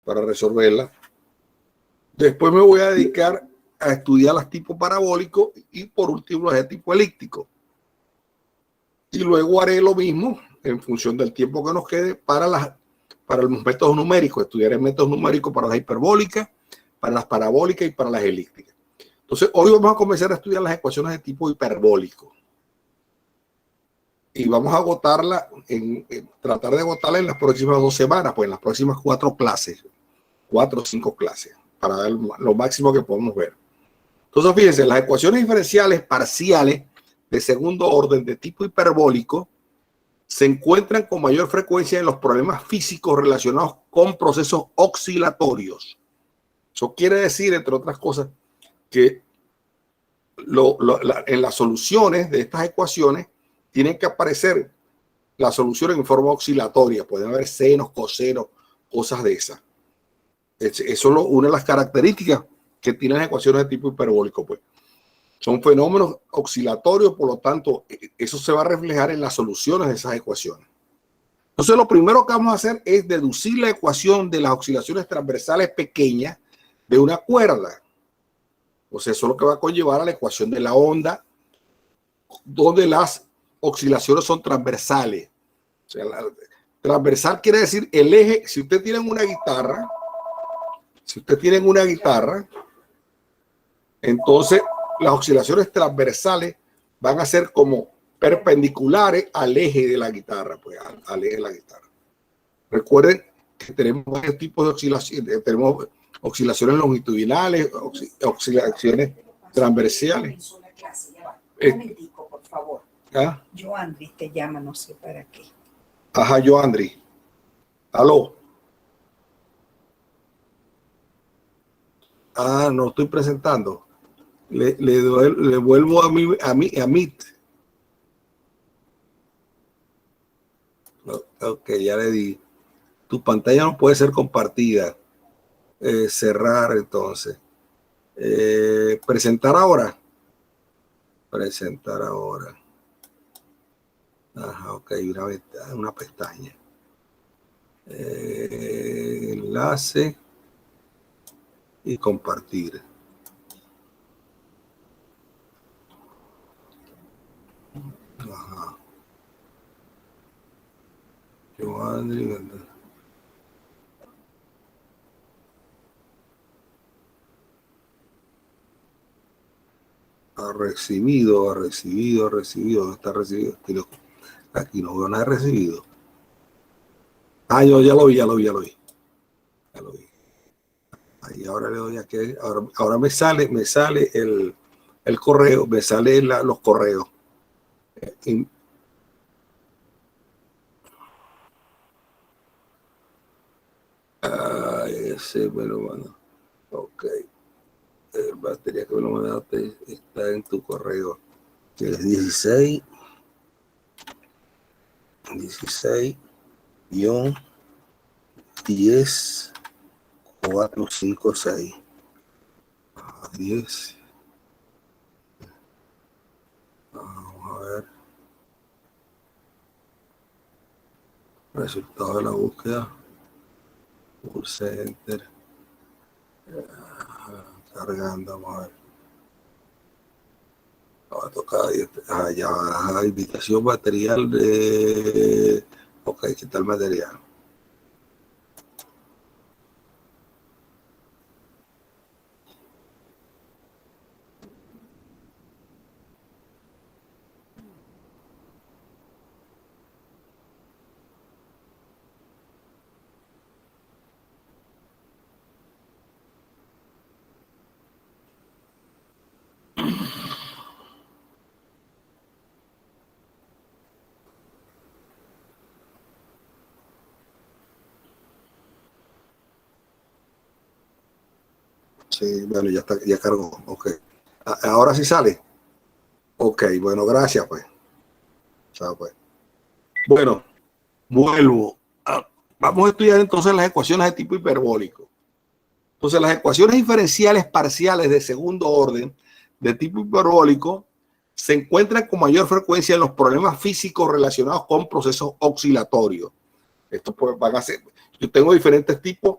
para resolverla. Después me voy a dedicar a estudiar los tipos parabólicos y por último los de tipo elíptico. Y luego haré lo mismo en función del tiempo que nos quede para los métodos numéricos. Estudiaré métodos numéricos para las hiperbólicas, para las parabólicas y para las elípticas. Entonces, hoy vamos a comenzar a estudiar las ecuaciones de tipo hiperbólico. Y vamos a agotarla, tratar de agotarla en las próximas 2 semanas, pues en las próximas 4 clases, 4 o 5 clases, para ver lo máximo que podemos ver. Entonces, fíjense, las ecuaciones diferenciales parciales de segundo orden de tipo hiperbólico se encuentran con mayor frecuencia en los problemas físicos relacionados con procesos oscilatorios. Eso quiere decir, entre otras cosas, que en las soluciones de estas ecuaciones tienen que aparecer las soluciones en forma oscilatoria. Pueden haber senos, cosenos, cosas de esas. Eso es una de las características que tienen las ecuaciones de tipo hiperbólico. Pues son fenómenos oscilatorios, por lo tanto, eso se va a reflejar en las soluciones de esas ecuaciones. Entonces, lo primero que vamos a hacer es deducir la ecuación de las oscilaciones transversales pequeñas de una cuerda. O sea, eso es lo que va a conllevar a la ecuación de la onda, donde las oscilaciones son transversales. O sea, transversal quiere decir el eje. Si usted tiene una guitarra, entonces las oscilaciones transversales van a ser como perpendiculares al eje de la guitarra, pues al eje de la guitarra. Recuerden que tenemos varios tipos de oscilaciones. Tenemos oscilaciones longitudinales, oscilaciones transversales. Por favor. ¿Ah? Joandri te llama, no sé para qué. Ajá, Joandri. Aló. Ah, no estoy presentando. Le vuelvo a Meet. Ok, ya le di. Tu pantalla no puede ser compartida. Cerrar entonces. Presentar ahora. Presentar ahora. Ajá, ok, una pestaña. Enlace y compartir. Ajá. Ha recibido. ¿Dónde está recibido? Aquí no veo nada recibido. Ah, yo ya lo vi. Ahí ahora le doy aquí. Ahora me sale el correo, me salen los correos. Ese me lo mandó. Ok. El batería que me lo mandaste está en tu correo. Que es 16 10 456 10. Vamos a ver. Resultado de la búsqueda. Pulse Enter. Cargando, vamos a ver. Va a tocar ya, invitación material de. Ok, ¿qué tal material? Sí, bueno, ya está, ya cargó. Ok. Ahora sí sale. Ok, bueno, gracias, pues. Chao, pues. Bueno, vuelvo. Vamos a estudiar entonces las ecuaciones de tipo hiperbólico. Entonces, las ecuaciones diferenciales parciales de segundo orden de tipo hiperbólico se encuentran con mayor frecuencia en los problemas físicos relacionados con procesos oscilatorios. Esto pues van a ser, yo tengo diferentes tipos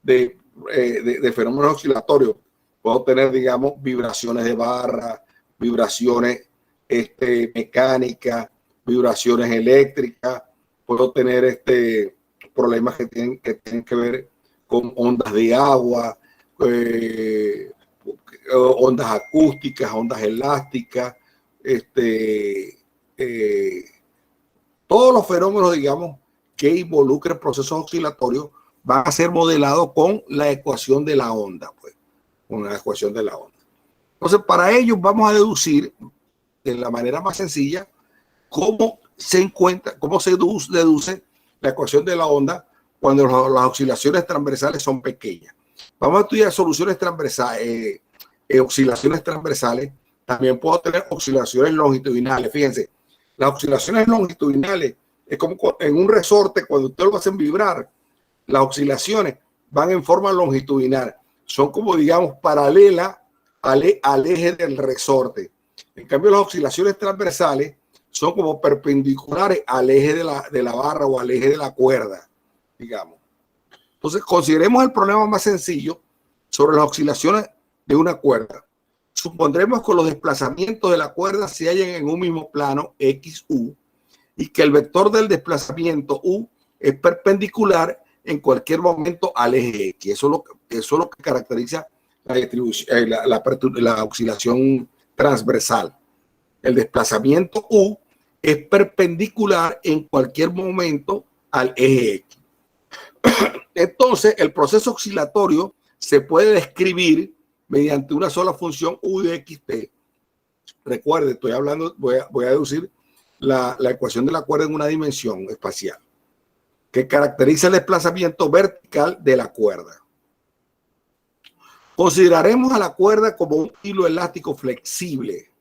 de fenómenos oscilatorios. Puedo tener, digamos, vibraciones de barra, vibraciones mecánicas, vibraciones eléctricas. Puedo tener problemas que tienen que ver con ondas de agua, ondas acústicas, ondas elásticas, todos los fenómenos, digamos, que involucren procesos oscilatorios van a ser modelados con la ecuación de la onda, pues, con la ecuación de la onda. Entonces, para ello vamos a deducir de la manera más sencilla cómo se deduce la ecuación de la onda cuando las oscilaciones transversales son pequeñas. Vamos a estudiar soluciones transversales, oscilaciones transversales. También puedo tener oscilaciones longitudinales. Fíjense, las oscilaciones longitudinales es como en un resorte, cuando ustedes lo hacen vibrar, las oscilaciones van en forma longitudinal. Son como, digamos, paralelas al eje del resorte. En cambio, las oscilaciones transversales son como perpendiculares al eje de la barra o al eje de la cuerda, digamos. Entonces, consideremos el problema más sencillo sobre las oscilaciones de una cuerda. Supondremos que los desplazamientos de la cuerda se hallan en un mismo plano XU y que el vector del desplazamiento U es perpendicular en cualquier momento al eje X. Eso es lo que caracteriza la distribución, la oscilación transversal. El desplazamiento U es perpendicular en cualquier momento al eje X. Entonces, el proceso oscilatorio se puede describir mediante una sola función U de xt. Recuerde, estoy hablando, voy a deducir la ecuación de la cuerda en una dimensión espacial que caracteriza el desplazamiento vertical de la cuerda. Consideraremos a la cuerda como un hilo elástico flexible.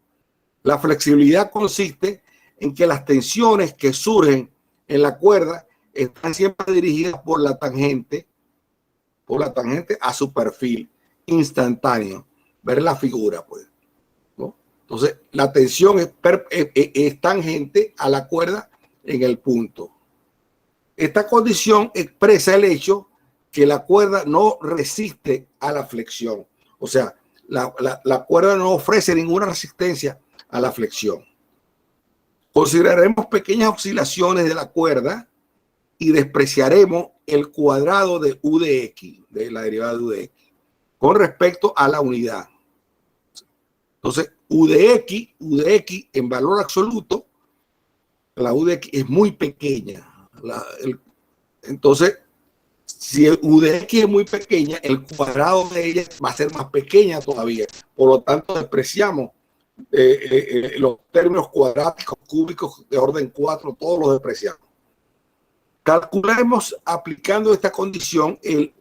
La flexibilidad consiste en que las tensiones que surgen en la cuerda están siempre dirigidas por la tangente a su perfil instantáneo. Ver la figura, pues, ¿no? Entonces, la tensión es tangente a la cuerda en el punto. Esta condición expresa el hecho que la cuerda no resiste a la flexión. O sea, la cuerda no ofrece ninguna resistencia a la flexión. Consideraremos pequeñas oscilaciones de la cuerda y despreciaremos el cuadrado de U de X, de la derivada de U de X, con respecto a la unidad. Entonces, U de X en valor absoluto, la U de X es muy pequeña. Entonces, si el U de X es muy pequeña, el cuadrado de ella va a ser más pequeña todavía. Por lo tanto, despreciamos los términos cuadráticos, cúbicos de orden 4, todos los despreciamos. Calculemos aplicando esta condición el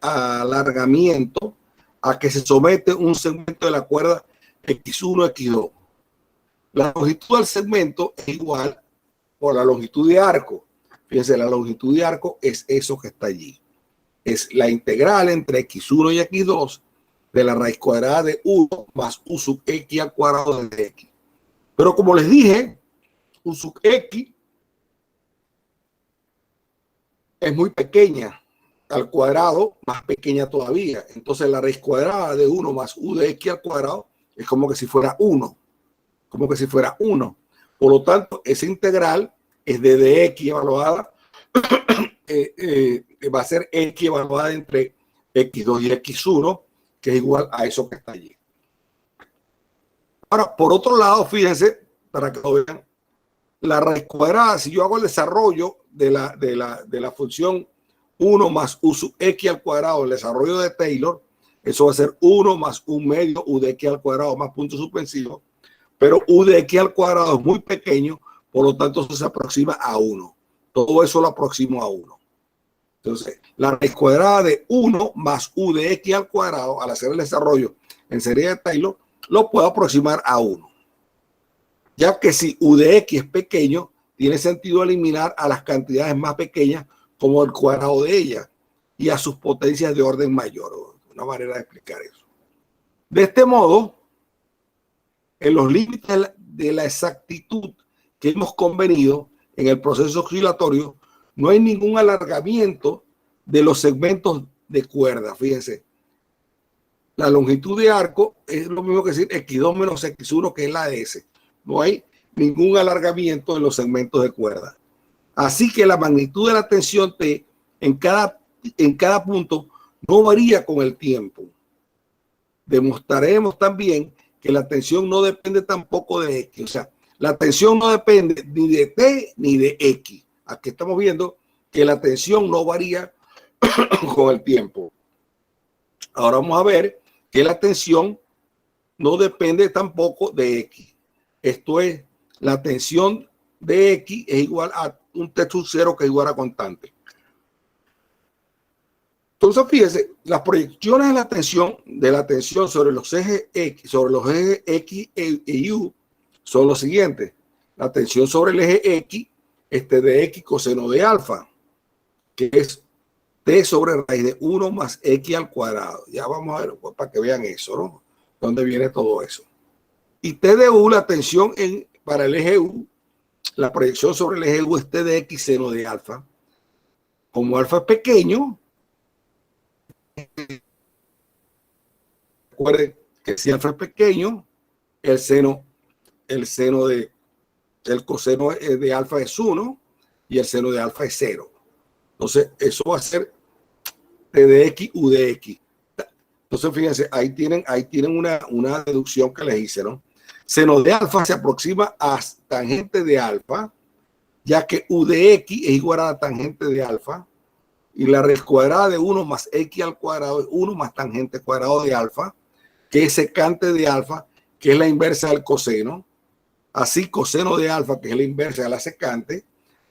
alargamiento a que se somete un segmento de la cuerda X1, X2. La longitud del segmento es igual por la longitud de arco. Fíjense, la longitud de arco es eso que está allí. Es la integral entre X1 y X2 de la raíz cuadrada de 1 más U sub X al cuadrado de X. Pero como les dije, U sub X es muy pequeña, al cuadrado más pequeña todavía. Entonces la raíz cuadrada de 1 más U de X al cuadrado es como que si fuera 1. Como que si fuera 1. Por lo tanto, esa integral es de dx evaluada, va a ser x evaluada entre x2 y x1, que es igual a eso que está allí. Ahora, por otro lado, fíjense, para que lo vean, la raíz cuadrada, si yo hago el desarrollo de la función 1 más u sub x al cuadrado, el desarrollo de Taylor, eso va a ser 1 más un medio u de x al cuadrado más punto suspensivo, pero u de x al cuadrado es muy pequeño, por lo tanto eso se aproxima a 1. Todo eso lo aproximo a 1. Entonces, la raíz cuadrada de 1 más u de x al cuadrado, al hacer el desarrollo en serie de Taylor, lo puedo aproximar a 1. Ya que si u de x es pequeño, tiene sentido eliminar a las cantidades más pequeñas como el cuadrado de ella y a sus potencias de orden mayor. Una manera de explicar eso. De este modo, en los límites de la exactitud que hemos convenido en el proceso oscilatorio, no hay ningún alargamiento de los segmentos de cuerda. Fíjense, la longitud de arco es lo mismo que decir X2 menos X1, que es la de S. No hay ningún alargamiento en los segmentos de cuerda. Así que la magnitud de la tensión T en cada punto no varía con el tiempo. Demostraremos también que la tensión no depende tampoco de X. O sea, la tensión no depende ni de T ni de X. Aquí estamos viendo que la tensión no varía con el tiempo. Ahora vamos a ver que la tensión no depende tampoco de X. Esto es, la tensión de X es igual a un T sub 0 que es igual a constante. Entonces, fíjense, las proyecciones de la tensión sobre los ejes X, y U, son los siguientes. La tensión sobre el eje X, de X coseno de alfa, que es T sobre raíz de 1 más X al cuadrado. Ya vamos a ver, pues, para que vean eso, ¿no? ¿Dónde viene todo eso? Y T de U, la tensión para el eje U, la proyección sobre el eje U es T de X seno de alfa. Como alfa es pequeño, recuerden que si alfa es pequeño, el coseno de alfa es 1 y el seno de alfa es 0. Entonces, eso va a ser T de X, U de X. Entonces, fíjense, ahí tienen una deducción que les hice, ¿no? Seno de alfa se aproxima a tangente de alfa, ya que U de X es igual a la tangente de alfa, y la raíz cuadrada de 1 más X al cuadrado es 1 más tangente cuadrado de alfa, que es secante de alfa, que es la inversa del coseno. Así, coseno de alfa, que es la inversa de la secante,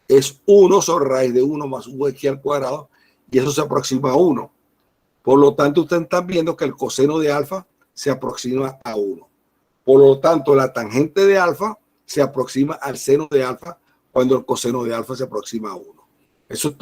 es 1 sobre raíz de 1 más UX al cuadrado, y eso se aproxima a 1. Por lo tanto, ustedes están viendo que el coseno de alfa se aproxima a 1. Por lo tanto, la tangente de alfa se aproxima al seno de alfa cuando el coseno de alfa se aproxima a 1. Eso es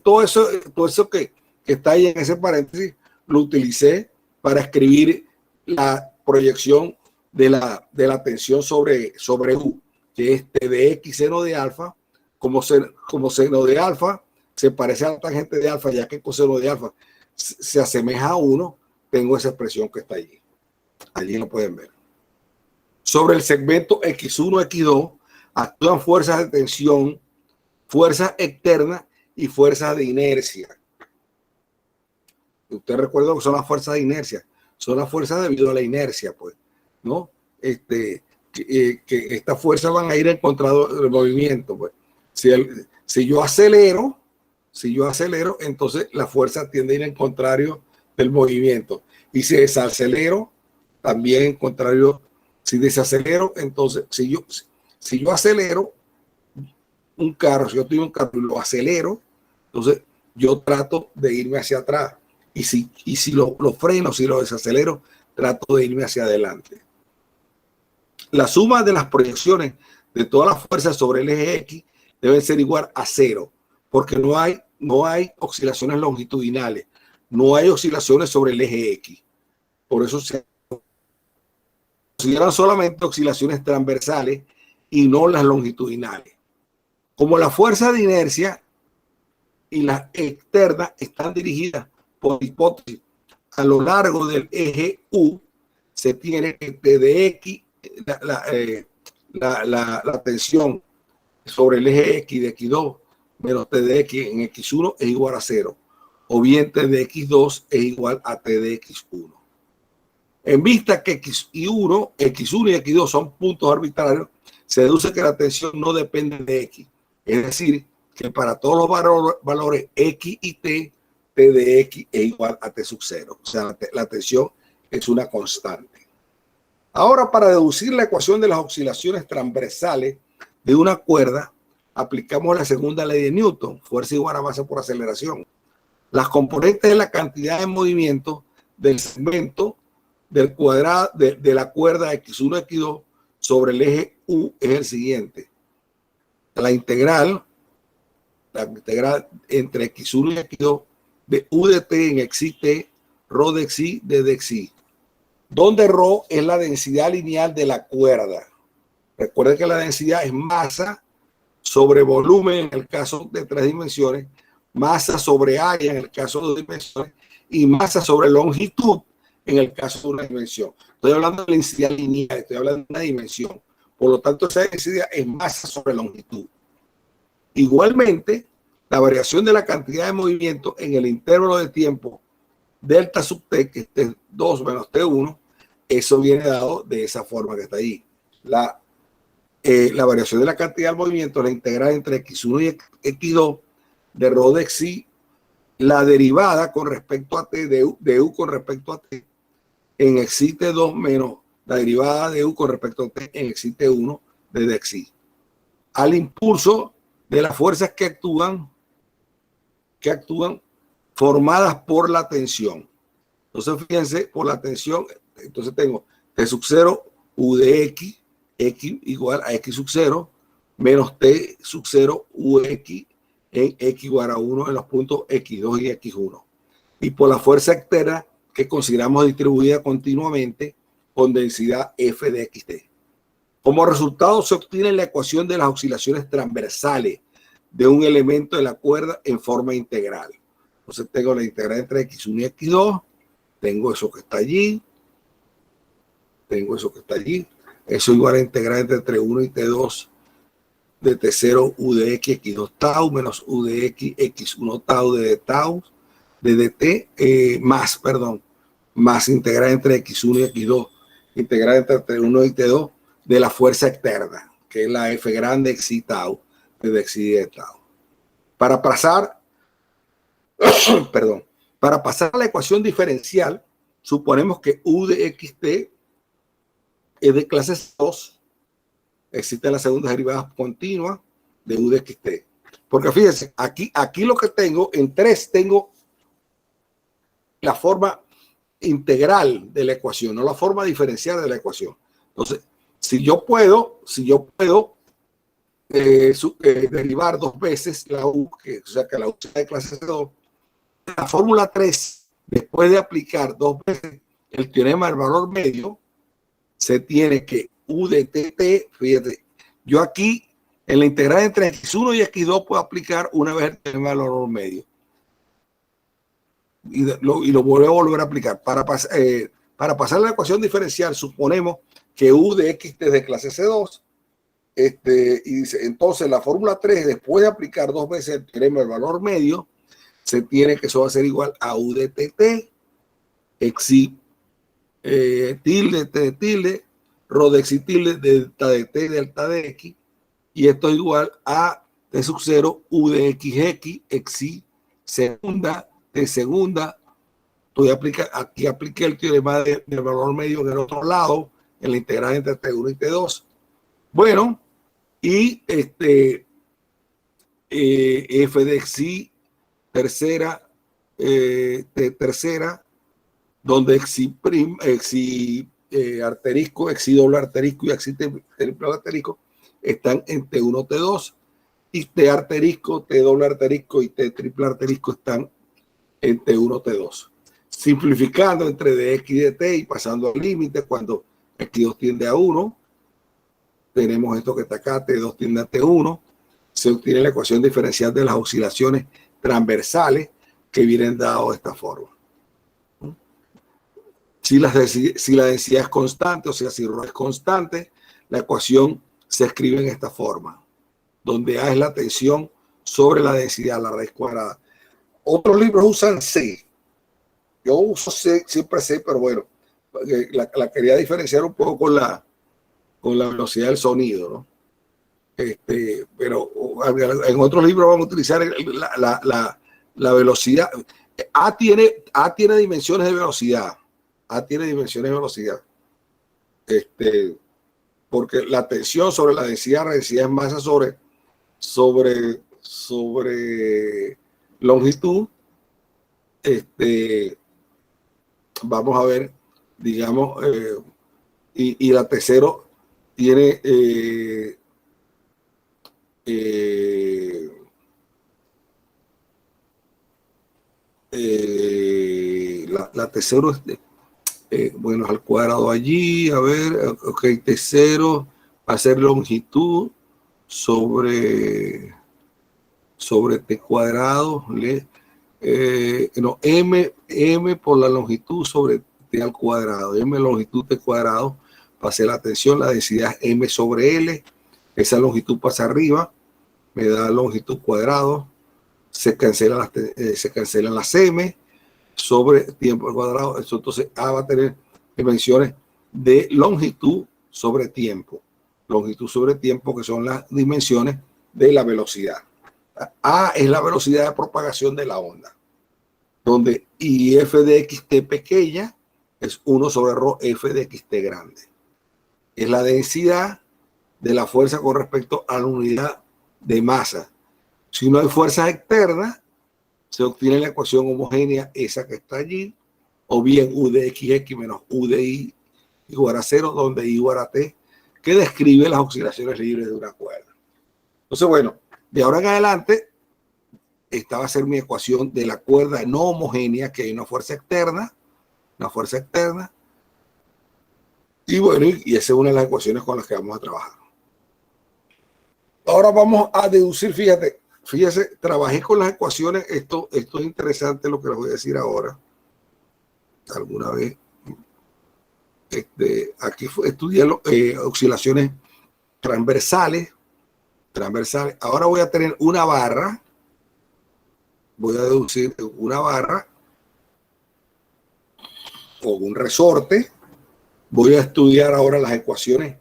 todo eso que está ahí en ese paréntesis, lo utilicé para escribir la proyección de la tensión sobre U, que es T de X seno de alfa. Como seno de alfa se parece a la tangente de alfa, ya que el coseno de alfa se asemeja a 1, tengo esa expresión que está allí. Allí lo pueden ver. Sobre el segmento X1, X2, actúan fuerzas de tensión, fuerzas externas y fuerzas de inercia. Usted recuerda que son las fuerzas de inercia, son las fuerzas debido a la inercia, pues, ¿no? Que estas fuerzas van a ir en contra del movimiento, pues. Si yo acelero, entonces la fuerza tiende a ir en contrario del movimiento. Y si desacelero, también en contrario. Si desacelero, entonces, si yo acelero un carro, si yo tengo un carro y lo acelero, entonces yo trato de irme hacia atrás. Y si lo freno, si lo desacelero, trato de irme hacia adelante. La suma de las proyecciones de todas las fuerzas sobre el eje X deben ser igual a 0, porque no hay oscilaciones longitudinales, no hay oscilaciones sobre el eje X. Por eso se consideran solamente oscilaciones transversales y no las longitudinales. Como la fuerza de inercia y las externas están dirigidas por hipótesis a lo largo del eje U, se tiene que T de X, la tensión sobre el eje X de X2 menos T de X en X1 es igual a 0, o bien T de X2 es igual a T de X1. En vista que X1 y X2 son puntos arbitrarios, se deduce que la tensión no depende de X. Es decir, que para todos los valores X y T, T de X es igual a T sub 0. O sea, la tensión es una constante. Ahora, para deducir la ecuación de las oscilaciones transversales de una cuerda, aplicamos la segunda ley de Newton, fuerza igual a masa por aceleración. Las componentes de la cantidad de movimiento del segmento del cuadrado de la cuerda X1, X2 sobre el eje U es el siguiente. La integral entre X1 y X2 de U de T en XT, ρ de XI de XI, donde ρ es la densidad lineal de la cuerda. Recuerden que la densidad es masa sobre volumen en el caso de 3 dimensiones, masa sobre área en el caso de dimensiones y masa sobre longitud en el caso de una dimensión. Estoy hablando de la densidad lineal, estoy hablando de una dimensión. Por lo tanto, esa densidad es masa sobre longitud. Igualmente, la variación de la cantidad de movimiento en el intervalo de tiempo delta sub t, que es T2 menos T1, eso viene dado de esa forma que está ahí. La variación de la cantidad de movimiento, la integral entre x1 y x2 de rho de xi, la derivada con respecto a t de u con respecto a t en xi t2 menos la derivada de u con respecto a t en xi t1 de xi, al impulso de las fuerzas que actúan formadas por la tensión. Entonces, fíjense, por la tensión, entonces tengo T sub 0 U de X igual a X sub 0, menos T sub 0 U de X en X igual a 1 en los puntos X2 y X1. Y por la fuerza externa que consideramos distribuida continuamente con densidad F de XT. Como resultado se obtiene la ecuación de las oscilaciones transversales de un elemento de la cuerda en forma integral. Entonces tengo la integral entre X1 y X2, tengo eso que está allí, eso igual a integral entre T1 y T2 de T0 U de X, X2 tau, menos U de X, X1 tau de tau, de dt, más integral entre X1 y X2, integral entre T1 y T2 de la fuerza externa, que es la F grande Xi tau, de Xi de tau. Para pasar a la ecuación diferencial, suponemos que U de XT es de clase 2. Existe la segunda derivada continua de U de XT. Porque fíjense, aquí lo que tengo, en 3 tengo la forma integral de la ecuación, no la forma diferencial de la ecuación. Entonces, si yo puedo derivar 2 veces la U, o sea que la U sea de clase 2, la fórmula 3, después de aplicar 2 veces el teorema del valor medio, se tiene que U de TT, fíjate, yo aquí en la integral entre X1 y X2 puedo aplicar una vez el teorema del valor medio. Y lo voy a volver a aplicar. Para pasar la ecuación diferencial, suponemos que U de X es de clase C2. Y dice, entonces la fórmula 3, después de aplicar 2 veces el teorema del valor medio, se tiene que eso va a ser igual a U de TT, Xi tilde, T tilde, rho de Xi tilde, delta de T, delta de X, y esto es igual a T sub 0, U de XX, Xi segunda, T segunda. Aquí apliqué el teorema del valor medio en el otro lado, en la integral entre T1 y T2. Bueno, y F de Xi tercera, T tercera, donde Xi asterisco, Xi doble asterisco y Xi triple asterisco están en T1, T2, y T asterisco, T doble asterisco y T triple asterisco están en T1, T2. Simplificando entre dx y dt y pasando al límite, cuando x2 tiende a 1, tenemos esto que está acá, T2 tiende a T1, se obtiene la ecuación diferencial de las oscilaciones transversales que vienen dadas de esta forma. Si la densidad es constante, o sea, si ρ es constante, la ecuación se escribe en esta forma, donde A es la tensión sobre la densidad, la raíz cuadrada. Otros libros usan C. Yo uso C, siempre C, pero bueno, la quería diferenciar un poco con la velocidad del sonido, ¿no? Pero en otros libros vamos a utilizar la velocidad. A tiene dimensiones de velocidad. Porque la tensión sobre la densidad es masa sobre longitud. Vamos a ver, digamos, y la T0 tiene la T0 bueno, al cuadrado allí, a ver, ok, T0 va a ser longitud sobre sobre t cuadrado, m por la longitud sobre t al cuadrado, m longitud t cuadrado, pasé la tensión, la densidad es m sobre l, esa longitud pasa arriba, me da longitud cuadrado, se cancelan las m sobre tiempo al cuadrado, eso entonces A va a tener dimensiones de longitud sobre tiempo que son las dimensiones de la velocidad. A es la velocidad de propagación de la onda, donde I f de xt pequeña es 1 sobre ρ f de xt grande. Es la densidad de la fuerza con respecto a la unidad de masa. Si no hay fuerzas externas, se obtiene la ecuación homogénea, esa que está allí, o bien U de xx menos U de y igual a 0, donde I igual a t, que describe las oscilaciones libres de una cuerda. Entonces, bueno, de ahora en adelante, esta va a ser mi ecuación de la cuerda no homogénea, que hay una fuerza externa, y bueno, y esa es una de las ecuaciones con las que vamos a trabajar. Ahora vamos a deducir, fíjese, trabajé con las ecuaciones, esto es interesante lo que les voy a decir ahora. Alguna vez, aquí estudié oscilaciones transversales. Ahora voy a tener una barra, voy a deducir una barra o un resorte. Voy a estudiar ahora las ecuaciones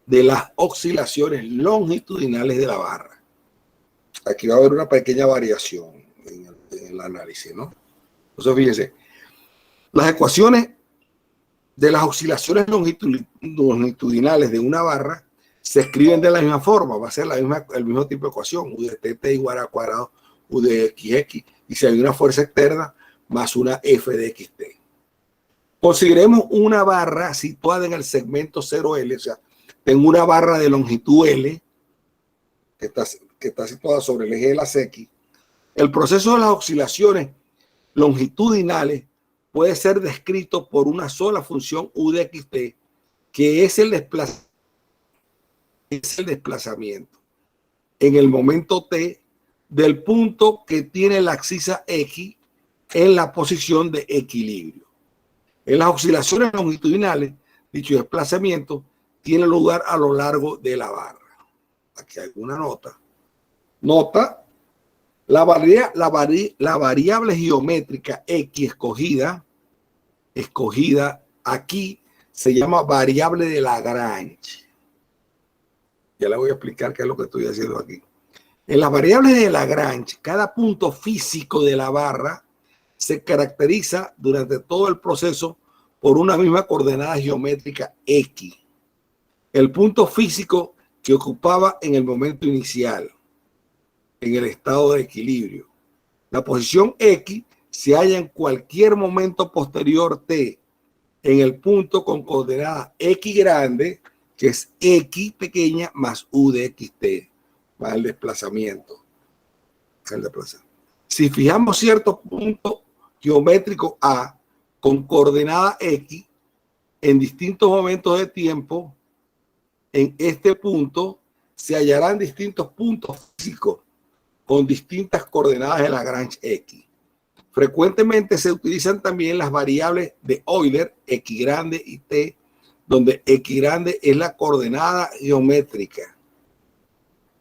de las oscilaciones longitudinales de la barra. Aquí va a haber una pequeña variación en el análisis, ¿no? Entonces, fíjense, las ecuaciones de las oscilaciones longitudinales de una barra se escriben de la misma forma, va a ser el mismo tipo de ecuación, U de tt igual a cuadrado U de xx, y si hay una fuerza externa más una f de xt. Consideremos una barra situada en el segmento 0L, o sea, tengo una barra de longitud L que está situada sobre el eje de las X. El proceso de las oscilaciones longitudinales puede ser descrito por una sola función U de xt, que es el desplazamiento en el momento t del punto que tiene la axis X en la posición de equilibrio. En las oscilaciones longitudinales, dicho desplazamiento tiene lugar a lo largo de la barra. Aquí hay una nota. La variable geométrica X escogida aquí se llama variable de Lagrange. Ya le voy a explicar qué es lo que estoy haciendo aquí. En las variables de Lagrange, cada punto físico de la barra se caracteriza durante todo el proceso por una misma coordenada geométrica X. El punto físico que ocupaba en el momento inicial, en el estado de equilibrio. La posición X se halla en cualquier momento posterior T, en el punto con coordenada X grande, que es X pequeña más U de XT, más el desplazamiento. Si fijamos ciertos puntos geométricos A con coordenada X en distintos momentos de tiempo, en este punto se hallarán distintos puntos físicos con distintas coordenadas de Lagrange X. Frecuentemente se utilizan también las variables de Euler, X grande y T, donde X grande es la coordenada geométrica.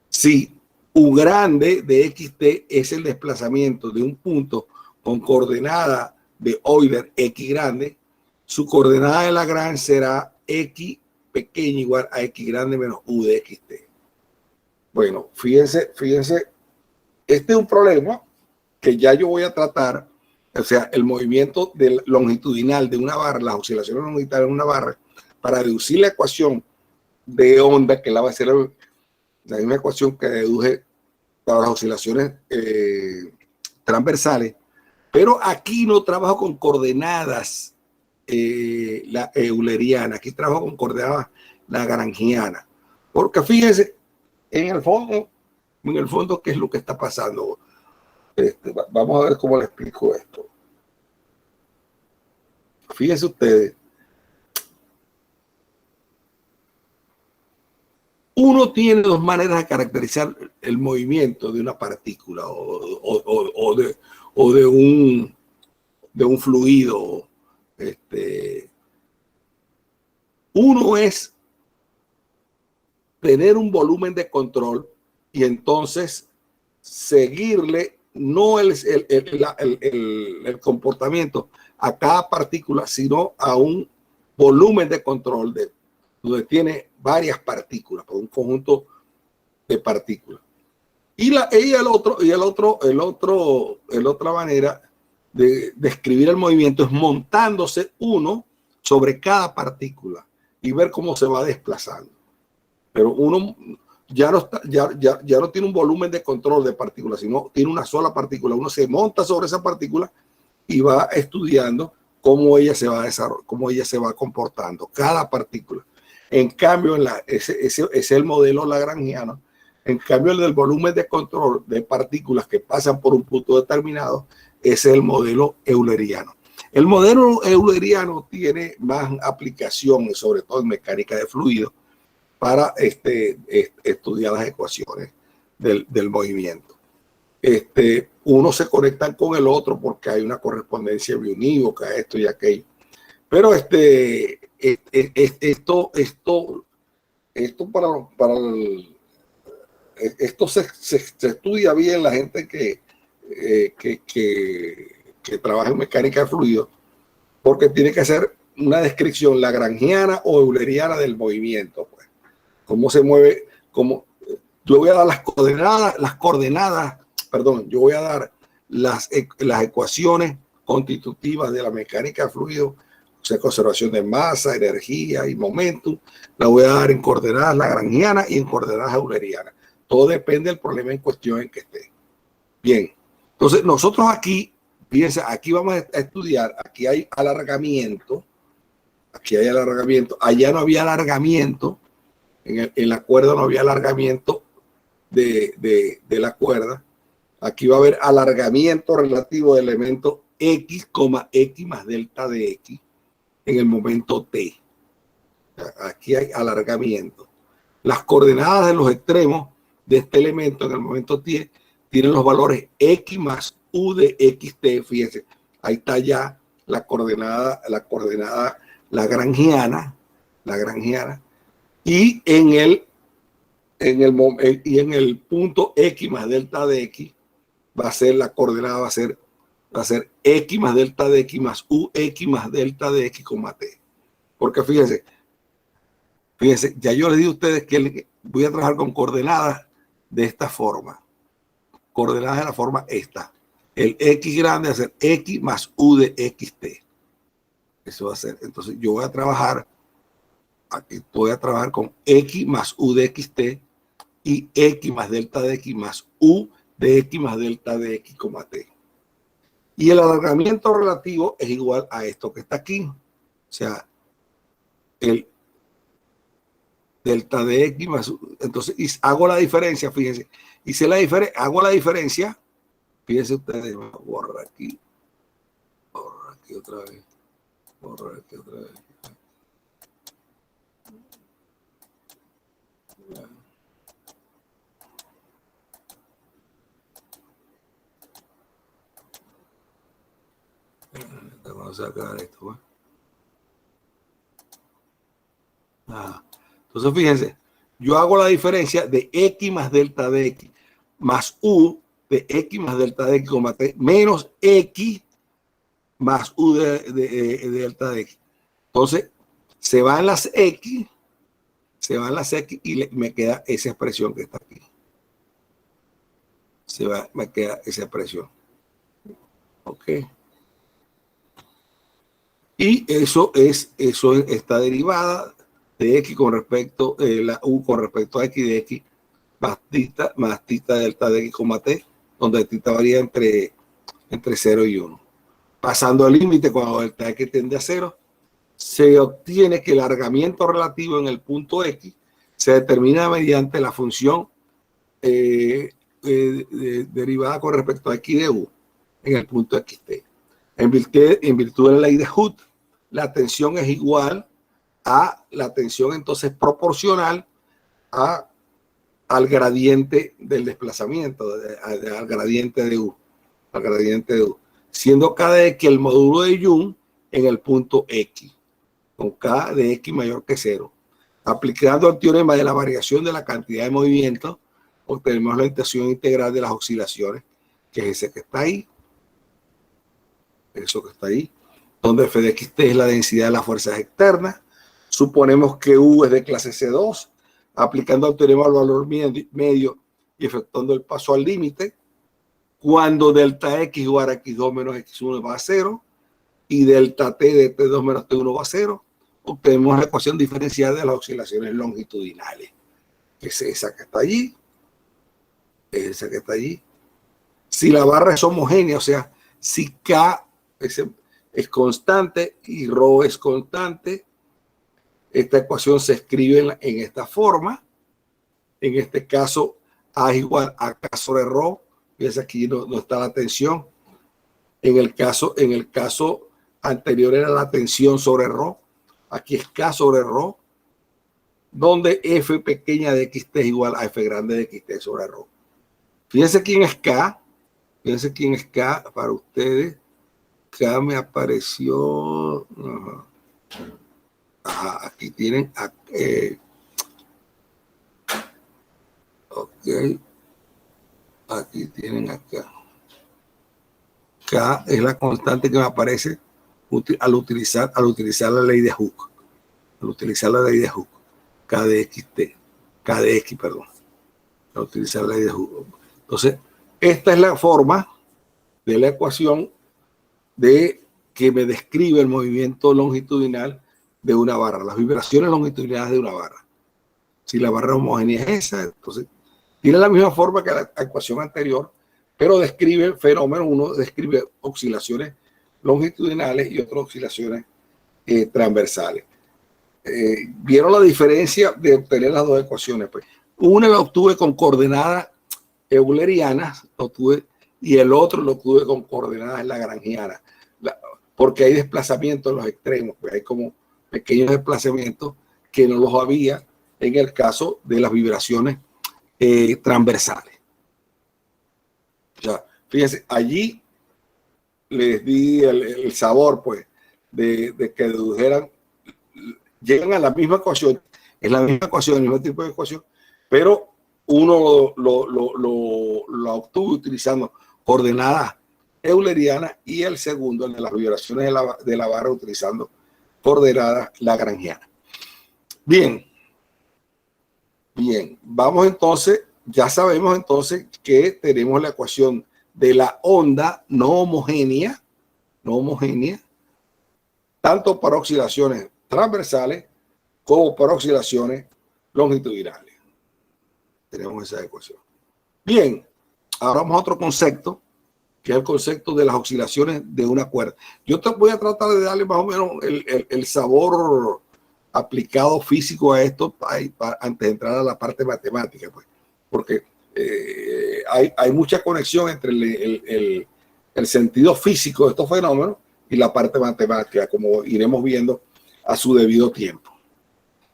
Si U grande de XT es el desplazamiento de un punto con coordenada de Euler, X grande, su coordenada de Lagrange será X pequeña igual a X grande menos U de XT. Bueno, fíjense, este es un problema que ya yo voy a tratar, o sea, el movimiento longitudinal de una barra, las oscilaciones longitudinales de una barra, para deducir la ecuación de onda, que la va a ser la misma ecuación que deduje para las oscilaciones transversales, pero aquí no trabajo con coordenadas la euleriana, aquí trabajo con coordenadas lagrangianas, porque fíjense, en el fondo, ¿qué es lo que está pasando? Vamos a ver cómo le explico esto. Fíjense ustedes. Uno tiene dos maneras de caracterizar el movimiento de una partícula o de un fluido. Uno es tener un volumen de control y entonces seguirle no el comportamiento a cada partícula, sino a un volumen de control donde tiene varias partículas, por un conjunto de partículas. Y la otra manera de describir el movimiento es montándose uno sobre cada partícula y ver cómo se va desplazando. Pero uno ya no tiene un volumen de control de partículas, sino tiene una sola partícula. Uno se monta sobre esa partícula y va estudiando cómo ella se va cómo ella se va comportando, cada partícula. En cambio, ese es el modelo lagrangiano. En cambio, el del volumen de control de partículas que pasan por un punto determinado, ese es el modelo euleriano. El modelo euleriano tiene más aplicaciones, sobre todo en mecánica de fluidos, para estudiar las ecuaciones del movimiento. Uno se conectan con el otro porque hay una correspondencia biunívoca, esto y aquello. Pero esto se estudia bien la gente que trabaja en mecánica de fluidos, porque tiene que hacer una descripción lagrangiana o euleriana del movimiento, pues. Cómo se mueve, yo voy a dar yo voy a dar las ecuaciones constitutivas de la mecánica de fluidos, o sea, conservación de masa, energía y momentum, la voy a dar en coordenadas lagrangianas y en coordenadas eulerianas. Todo depende del problema en cuestión en que esté. Bien, entonces nosotros aquí, fíjense, aquí vamos a estudiar, aquí hay alargamiento, allá no había alargamiento, en la cuerda no había alargamiento de la cuerda. Aquí va a haber alargamiento relativo del elemento X, X más delta de X en el momento T. Aquí hay alargamiento. Las coordenadas de los extremos de este elemento en el momento T tienen los valores X más U de XT. Fíjense, ahí está ya la coordenada lagrangiana. Y en el punto X más delta de X va a ser la coordenada, va a ser X más delta de X más UX más delta de X, T. Porque fíjense, ya yo les di a ustedes que voy a trabajar con coordenadas de esta forma. Coordenadas de la forma esta. El X grande va a ser X más U de XT. Eso va a ser. Entonces yo voy a trabajar con X más U de XT y X más delta de X más U de X más delta de X, T. Y el alargamiento relativo es igual a esto que está aquí. O sea, el delta de X más U. Entonces, hago la diferencia, fíjense. Hago la diferencia. Fíjense ustedes, borro aquí otra vez. Vamos a sacar esto, ¿va? Entonces fíjense, yo hago la diferencia de X más delta de X más U de X más delta de X, T menos X más U de delta de X. Entonces se van las X y me queda esa expresión que está aquí. Me queda esa expresión. Ok. Y eso está derivada de X con respecto, la U con respecto a X de X más tita delta de X, T, donde tita varía entre 0 y 1. Pasando el límite, cuando delta X tiende a 0, se obtiene que el alargamiento relativo en el punto X se determina mediante la función derivada con respecto a X de U en el punto XT. En virtud de la ley de Hooke, la tensión es igual a la tensión entonces proporcional al gradiente del desplazamiento, al gradiente de U, siendo K de X el módulo de Young en el punto X, con K de X mayor que 0. Aplicando el teorema de la variación de la cantidad de movimiento, obtenemos la ecuación integral de las oscilaciones, que es ese que está ahí, eso que está ahí, donde f de xt es la densidad de las fuerzas externas. Suponemos que U es de clase C2, aplicando el teorema al valor medio y efectuando el paso al límite, cuando delta x igual a x2 menos x1 va a 0 y delta t de t2 menos t1 va a 0, obtenemos la ecuación diferencial de las oscilaciones longitudinales, que es esa que está allí, Si la barra es homogénea, o sea, si K es constante y ρ es constante, esta ecuación se escribe en esta forma. En este caso, A es igual a K sobre ρ. Fíjense, aquí no está la tensión. En el caso anterior era la tensión sobre ρ. Aquí es K sobre ρ, donde F pequeña de xt es igual a F grande de xt sobre ρ. Fíjense quién es K. Fíjense quién es K para ustedes. K me apareció. Aquí tienen. Ok. Aquí tienen acá. K es la constante que me aparece al utilizar la ley de Hooke. Al utilizar la ley de Hooke. K de xt. K de x, perdón. Al utilizar la ley de Hooke. Entonces, esta es la forma de la ecuación que me describe el movimiento longitudinal de una barra, las vibraciones longitudinales de una barra. Si la barra homogénea es esa, entonces tiene la misma forma que la ecuación anterior, pero describe fenómenos, uno describe oscilaciones longitudinales y otras oscilaciones transversales. ¿Vieron la diferencia de obtener las dos ecuaciones? Pues una la obtuve con coordenadas eulerianas, y el otro lo obtuve con coordenadas lagrangianas, porque hay desplazamientos en los extremos, pues hay como pequeños desplazamientos que no los había en el caso de las vibraciones transversales. O sea, fíjense, allí les di el sabor, pues, de que dedujeran, llegan a la misma ecuación, es la misma ecuación, el mismo tipo de ecuación, pero uno lo obtuvo utilizando coordenadas eulerianas y el segundo, el de las vibraciones de la barra, utilizando coordenadas lagrangianas. Bien, vamos entonces, ya sabemos entonces que tenemos la ecuación de la onda no homogénea, tanto para oscilaciones transversales como para oscilaciones longitudinales. Tenemos esa ecuación. Bien, ahora vamos a otro concepto, que es el concepto de las oscilaciones de una cuerda. Yo voy a tratar de darle más o menos el sabor aplicado físico a esto antes de entrar a la parte matemática, pues, porque hay mucha conexión entre el sentido físico de estos fenómenos y la parte matemática, como iremos viendo a su debido tiempo.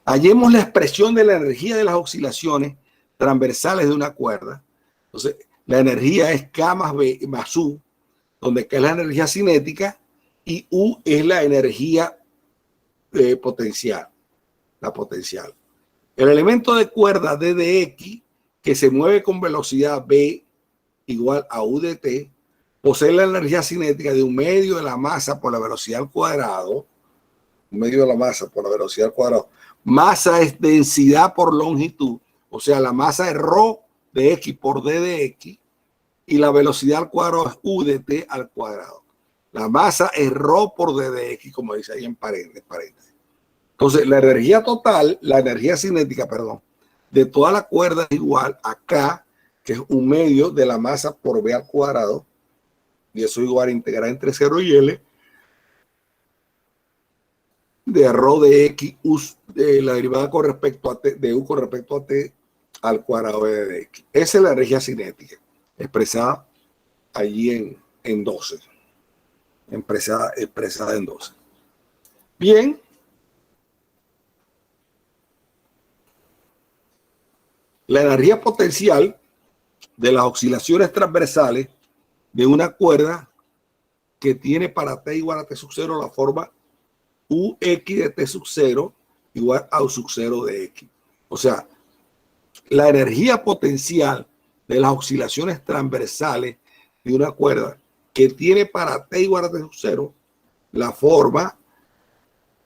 Hallemos la expresión de la energía de las oscilaciones transversales de una cuerda. Entonces, la energía es K más B más U, donde K es la energía cinética y U es la energía potencial, la potencial. El elemento de cuerda D de X, que se mueve con velocidad B igual a U de T, posee la energía cinética de un medio de la masa por la velocidad al cuadrado. Un medio de la masa por la velocidad al cuadrado. Masa es densidad por longitud, o sea, la masa es ρ de X por D de X y la velocidad al cuadrado es U de T al cuadrado. La masa es ρ por D de X, como dice ahí en paréntesis. Entonces, la energía total, la energía cinética, perdón, de toda la cuerda es igual a K, que es un medio de la masa por B al cuadrado, y eso es igual a integrar entre 0 y L, de ρ de X, la derivada con respecto a T, de U con respecto a T al cuadrado de X. Esa es la energía cinética, expresada allí en 12. Expresada en 12. Bien. La energía potencial de las oscilaciones transversales de una cuerda que tiene para T igual a T sub 0 la forma UX de T sub 0 igual a U sub 0 de X. O sea, la energía potencial de las oscilaciones transversales de una cuerda que tiene para T igual a T sub 0 la forma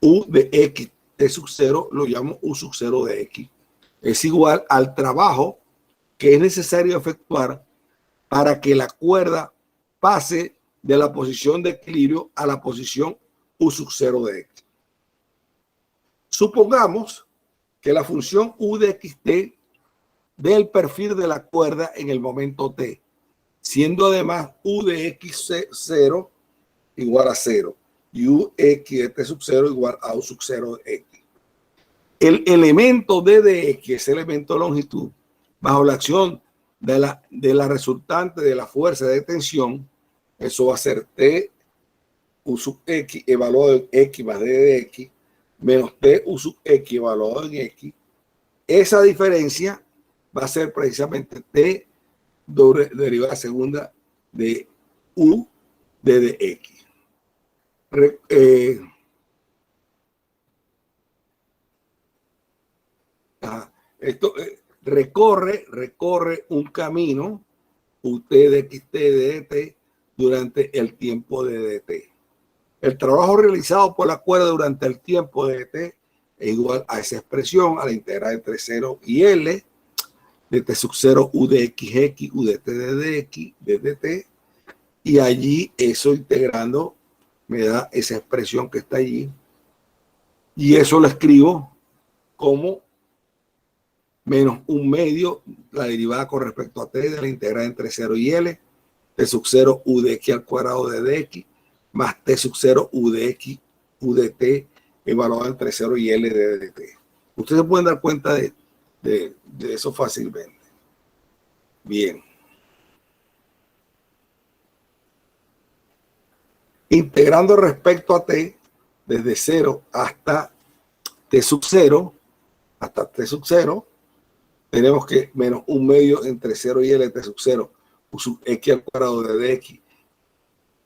U de X T sub 0, lo llamo U sub 0 de X. Es igual al trabajo que es necesario efectuar para que la cuerda pase de la posición de equilibrio a la posición U sub 0 de X. Supongamos que la función U de XT dé el perfil de la cuerda en el momento T, siendo además U de X0 igual a 0 y UX de T sub 0 igual a U sub 0 de X. El elemento D de X, ese elemento de longitud, bajo la acción de la resultante de la fuerza de tensión, eso va a ser T U sub X evaluado en X más D de X, menos T U sub X evaluado en X. Esa diferencia va a ser precisamente T derivada segunda de U de X. Esto recorre un camino UT de XT de DT durante el tiempo de DT. El trabajo realizado por la cuerda durante el tiempo de DT es igual a esa expresión, a la integral entre 0 y L de T sub 0 U de XX, U de T de DX, de DT, y allí eso integrando me da esa expresión que está allí, y eso lo escribo como menos un medio, la derivada con respecto a T de la integral entre 0 y L, T sub 0 U de X al cuadrado de DX, más T sub 0 U de X, U de T, evaluado entre 0 y L de DT. Ustedes se pueden dar cuenta de eso fácilmente. Bien. Integrando respecto a T, desde 0 hasta T sub 0, tenemos que menos un medio entre 0 y L de T sub 0, U sub X al cuadrado de DX,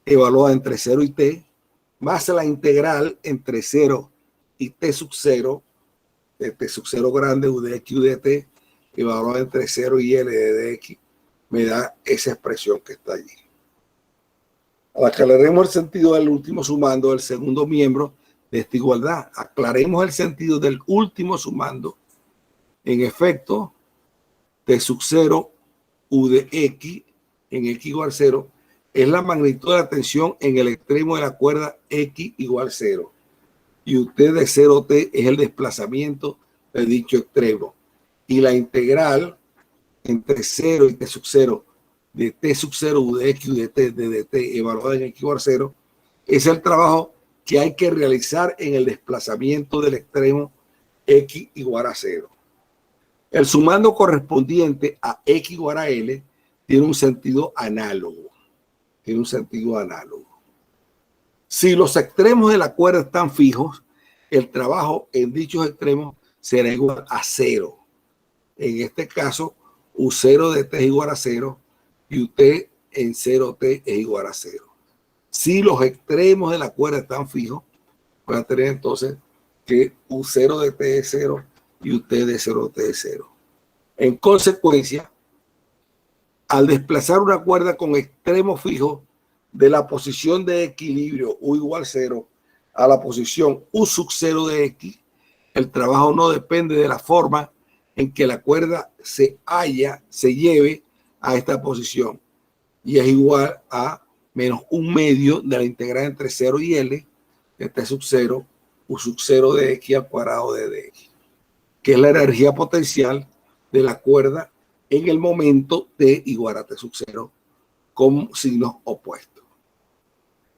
evaluada entre 0 y T, más la integral entre 0 y T sub 0, de T sub 0 grande, U de X, U de T, evaluada entre 0 y L de DX, me da esa expresión que está allí. Aclararemos el sentido del último sumando del segundo miembro de esta igualdad. Aclaremos el sentido del último sumando. En efecto, T sub 0 U de X en X igual 0 es la magnitud de la tensión en el extremo de la cuerda X igual 0. Y UT de 0T es el desplazamiento de dicho extremo. Y la integral entre 0 y T sub 0 de T sub 0 U de X, U de T, de DT evaluada en X igual 0 es el trabajo que hay que realizar en el desplazamiento del extremo X igual a 0. El sumando correspondiente a X igual a L tiene un sentido análogo. Si los extremos de la cuerda están fijos, el trabajo en dichos extremos será igual a 0. En este caso, U0 de T es igual a 0 y UT en 0T es igual a 0. Si los extremos de la cuerda están fijos, van a tener entonces que U0 de T es 0 y UT de 0T es 0. En consecuencia, al desplazar una cuerda con extremo fijo de la posición de equilibrio U igual 0 a la posición U sub 0 de X, el trabajo no depende de la forma en que la cuerda se lleve a esta posición, y es igual a menos un medio de la integral entre 0 y L de T sub 0 U sub 0 de X al cuadrado de DX, que es la energía potencial de la cuerda en el momento T igual a T sub 0 con signos opuestos.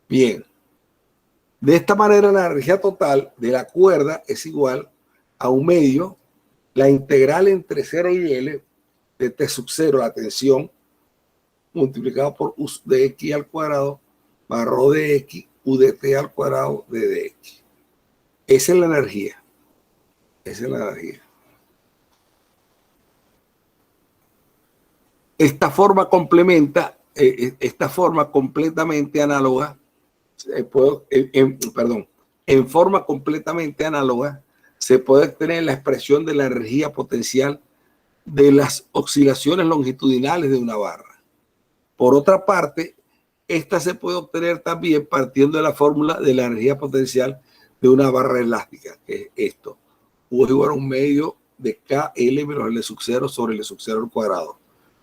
Bien, de esta manera la energía total de la cuerda es igual a un medio, la integral entre 0 y L de T sub 0, la tensión, multiplicado por U de X al cuadrado, más rho de X, U de T al cuadrado de DX. Esa es la energía. esta forma complementa, esta forma completamente análoga, en forma completamente análoga, se puede obtener la expresión de la energía potencial de las oscilaciones longitudinales de una barra. Por otra parte, esta se puede obtener también partiendo de la fórmula de la energía potencial de una barra elástica, que es esto. U es igual a un medio de KL menos L sub 0 sobre L sub 0 al cuadrado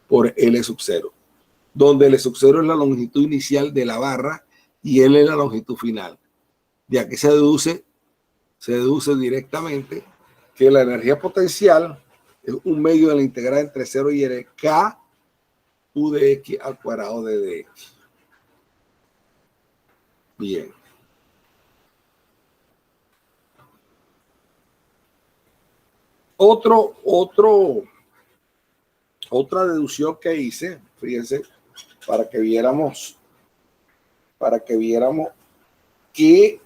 por L sub 0, donde L sub 0 es la longitud inicial de la barra y L es la longitud final. De aquí se deduce directamente que la energía potencial es un medio de la integral entre 0 y L, K U de X al cuadrado de dx. Bien. Otra deducción que hice, fíjense, para que viéramos que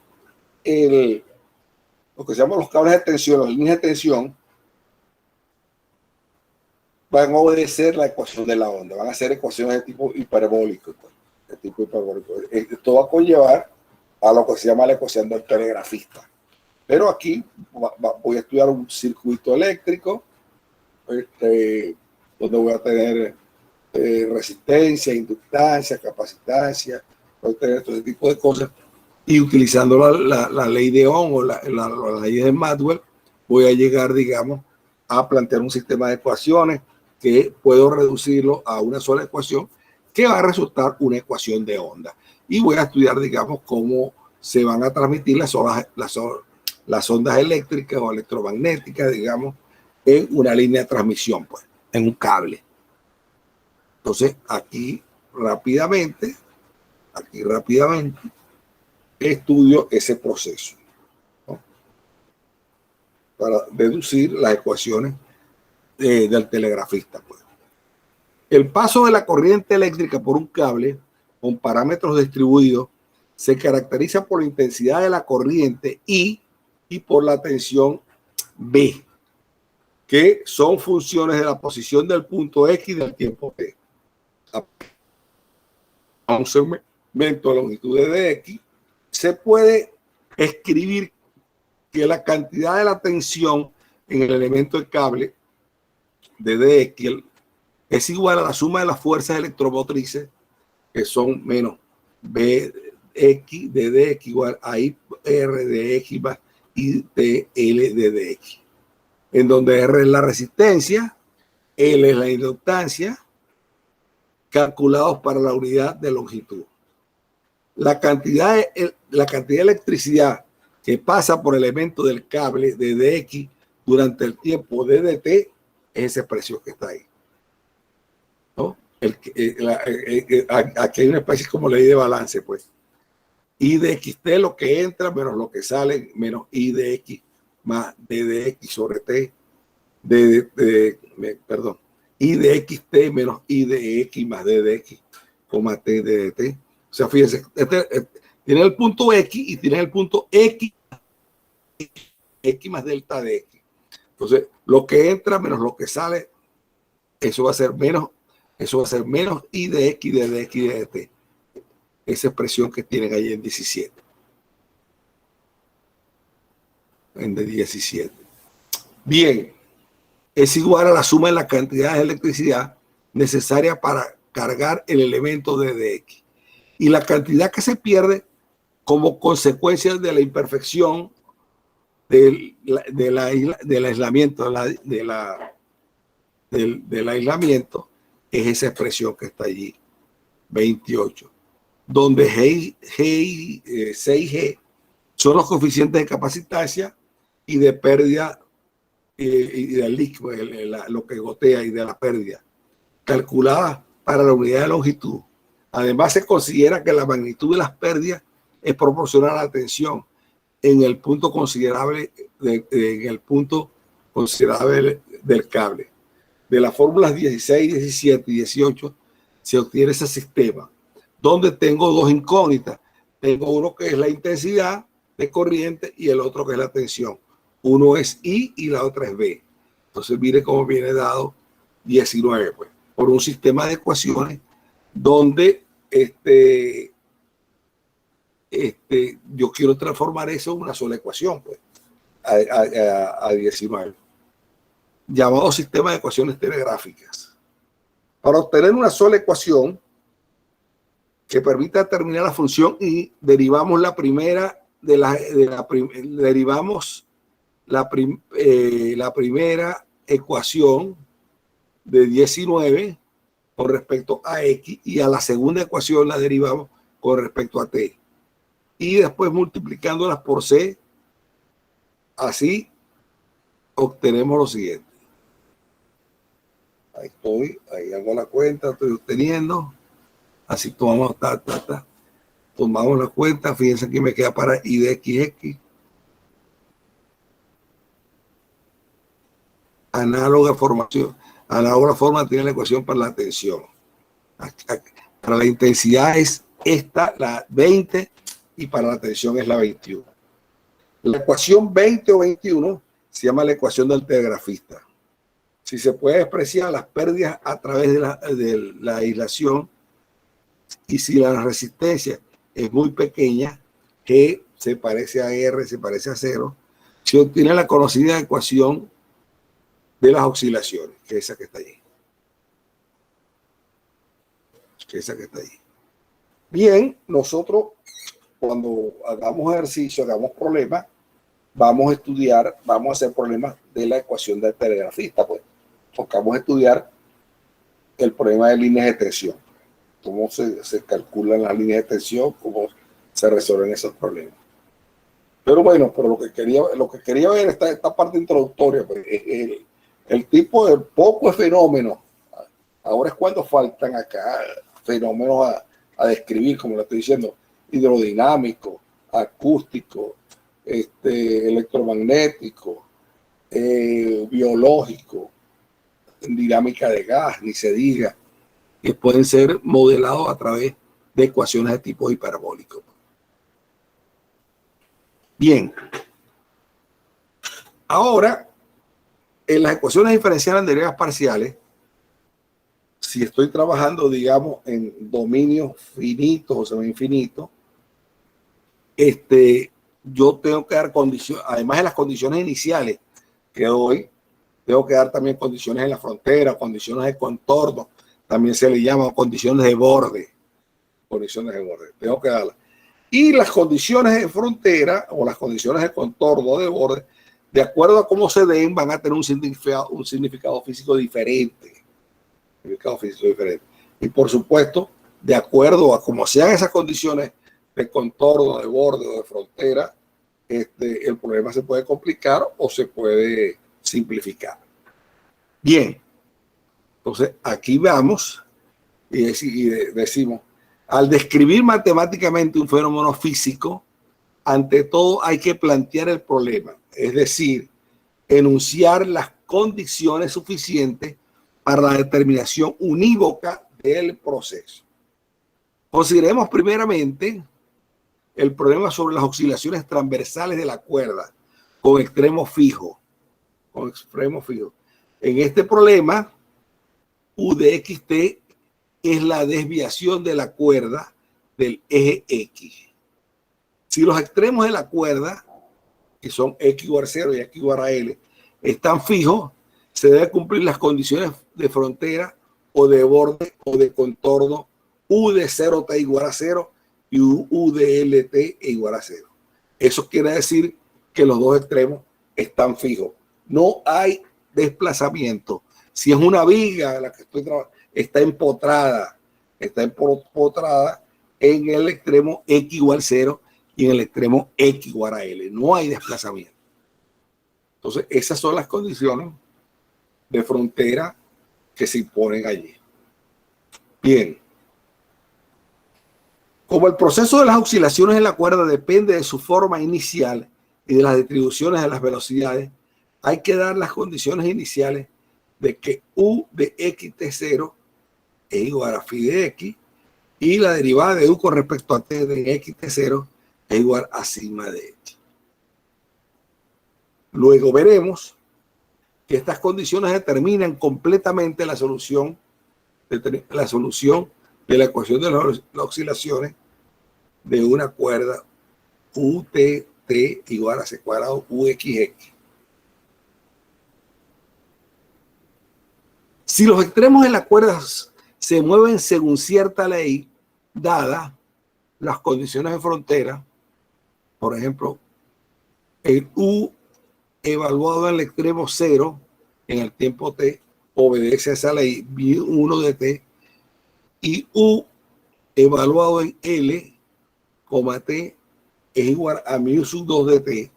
lo que se llaman los cables de tensión, las líneas de tensión, van a obedecer la ecuación de la onda, van a ser ecuaciones de tipo hiperbólico. Esto va a conllevar a lo que se llama la ecuación del telegrafista. Pero aquí voy a estudiar un circuito eléctrico, donde voy a tener resistencia, inductancia, capacitancia, voy a tener todo ese tipo de cosas. Y utilizando la ley de Ohm o la ley de Maxwell, voy a llegar, digamos, a plantear un sistema de ecuaciones que puedo reducirlo a una sola ecuación que va a resultar una ecuación de onda. Y voy a estudiar, digamos, cómo se van a transmitir las ondas eléctricas o electromagnéticas, digamos, en una línea de transmisión, pues, en un cable. Entonces, aquí rápidamente, estudio ese proceso, ¿no?, para deducir las ecuaciones del telegrafista, pues. El paso de la corriente eléctrica por un cable con parámetros distribuidos se caracteriza por la intensidad de la corriente y por la tensión B, que son funciones de la posición del punto X del tiempo T. A un segmento de longitud de dx, se puede escribir que la cantidad de la tensión en el elemento del cable de dx es igual a la suma de las fuerzas electromotrices, que son menos Bx de dx igual a I R de x más I de L de dx, en donde R es la resistencia, L es la inductancia, calculados para la unidad de longitud. La cantidad de electricidad que pasa por el elemento del cable de dx durante el tiempo de dt es esa expresión que está ahí, ¿no? Aquí hay una especie como ley de balance, pues. I de xt, lo que entra menos lo que sale, menos I de x más d de x sobre t, perdón, I de xt menos I de x más d de x, coma t de dt. O sea, fíjense, tiene el punto x y tiene el punto x más delta de x. Entonces, lo que entra menos lo que sale, eso va a ser menos I de x de dx de dt. Esa expresión que tienen ahí en 17. En de 17. Bien, es igual a la suma de la cantidad de electricidad necesaria para cargar el elemento de dx y la cantidad que se pierde como consecuencia de la imperfección del aislamiento, del aislamiento, es esa expresión que está allí, 28, donde G, 6G son los coeficientes de capacitancia y de pérdida y del líquido, lo que gotea, y de la pérdida, calculada para la unidad de longitud. Además, se considera que la magnitud de las pérdidas es proporcional a la tensión en el punto considerable, del cable. De las fórmulas 16, 17 y 18 se obtiene ese sistema, donde tengo dos incógnitas. Tengo uno que es la intensidad de corriente y el otro que es la tensión. Uno es I y la otra es B. Entonces, mire cómo viene dado 19, pues. por un sistema de ecuaciones donde yo quiero transformar eso en una sola ecuación, pues, a 19, llamado sistema de ecuaciones telegráficas. Para obtener una sola ecuación que permita determinar la función y derivamos la primera derivamos la primera ecuación de 19 con respecto a x y a la segunda ecuación la derivamos con respecto a t. Y después multiplicándolas por c, así obtenemos lo siguiente. Ahí estoy, ahí hago la cuenta, estoy obteniendo. Así tomamos, tomamos la cuenta. Fíjense que me queda para i de xx. Análoga formación. Análoga forma tiene la ecuación para la tensión. Para la intensidad es esta, la 20, y para la tensión es la 21. La ecuación 20 o 21 se llama la ecuación del telegrafista. Si se puede expresar las pérdidas a través de la aislación, y si la resistencia es muy pequeña, G se parece a R, se parece a 0, se obtiene la conocida ecuación de las oscilaciones, que es esa que está allí. Bien, nosotros cuando hagamos ejercicio, hagamos problemas, vamos a estudiar, vamos a hacer problemas de la ecuación del telegrafista, pues. Porque vamos a estudiar el problema de líneas de tensión, cómo se calculan las líneas de tensión, cómo se resuelven esos problemas. Pero bueno, pero lo que quería ver esta parte introductoria, pues, es el tipo de pocos fenómenos. Ahora es cuando faltan acá fenómenos a describir, como le estoy diciendo, hidrodinámico, acústico, electromagnético, biológico, dinámica de gas, ni se diga, que pueden ser modelados a través de ecuaciones de tipo hiperbólico. Bien. Ahora, en las ecuaciones diferenciales en derivadas parciales, si estoy trabajando, digamos, en dominios finitos o semi-infinitos, yo tengo que dar condiciones, además de las condiciones iniciales que doy, tengo que dar también condiciones en la frontera, condiciones de contorno, también se le llama condiciones de borde. Condiciones de borde, tengo que darlas. Y las condiciones de frontera o las condiciones de contorno de borde, de acuerdo a cómo se den, van a tener un significado físico diferente. Y por supuesto, de acuerdo a cómo sean esas condiciones de contorno, de borde o de frontera, el problema se puede complicar o se puede simplificar. Bien, entonces aquí vamos y decimos, al describir matemáticamente un fenómeno físico, ante todo hay que plantear el problema, es decir, enunciar las condiciones suficientes para la determinación unívoca del proceso. Consideremos primeramente el problema sobre las oscilaciones transversales de la cuerda con extremo fijo. En este problema, U de xt es la desviación de la cuerda del eje X. Si los extremos de la cuerda, que son X igual a 0 y X igual a L, están fijos, se deben cumplir las condiciones de frontera o de borde o de contorno U de 0t igual a 0 y U de LT igual a 0. Eso quiere decir que los dos extremos están fijos. No hay desplazamiento. Si es una viga la que estoy trabajando, está empotrada en el extremo X igual a 0 y en el extremo X igual a L. No hay desplazamiento. Entonces, esas son las condiciones de frontera que se imponen allí. Bien. Como el proceso de las oscilaciones en la cuerda depende de su forma inicial y de las distribuciones de las velocidades, hay que dar las condiciones iniciales de que U de xt0 es igual a phi de x y la derivada de U con respecto a t de xt0 es igual a sigma de x. Luego veremos que estas condiciones determinan completamente la solución la solución de la ecuación de las oscilaciones de una cuerda UTT igual a C cuadrado UXX. Si los extremos de las cuerdas se mueven según cierta ley, dadas las condiciones de frontera, por ejemplo, el U evaluado en el extremo 0 en el tiempo t obedece a esa ley μ1 de t, y U evaluado en L, t es igual a μ2 de t,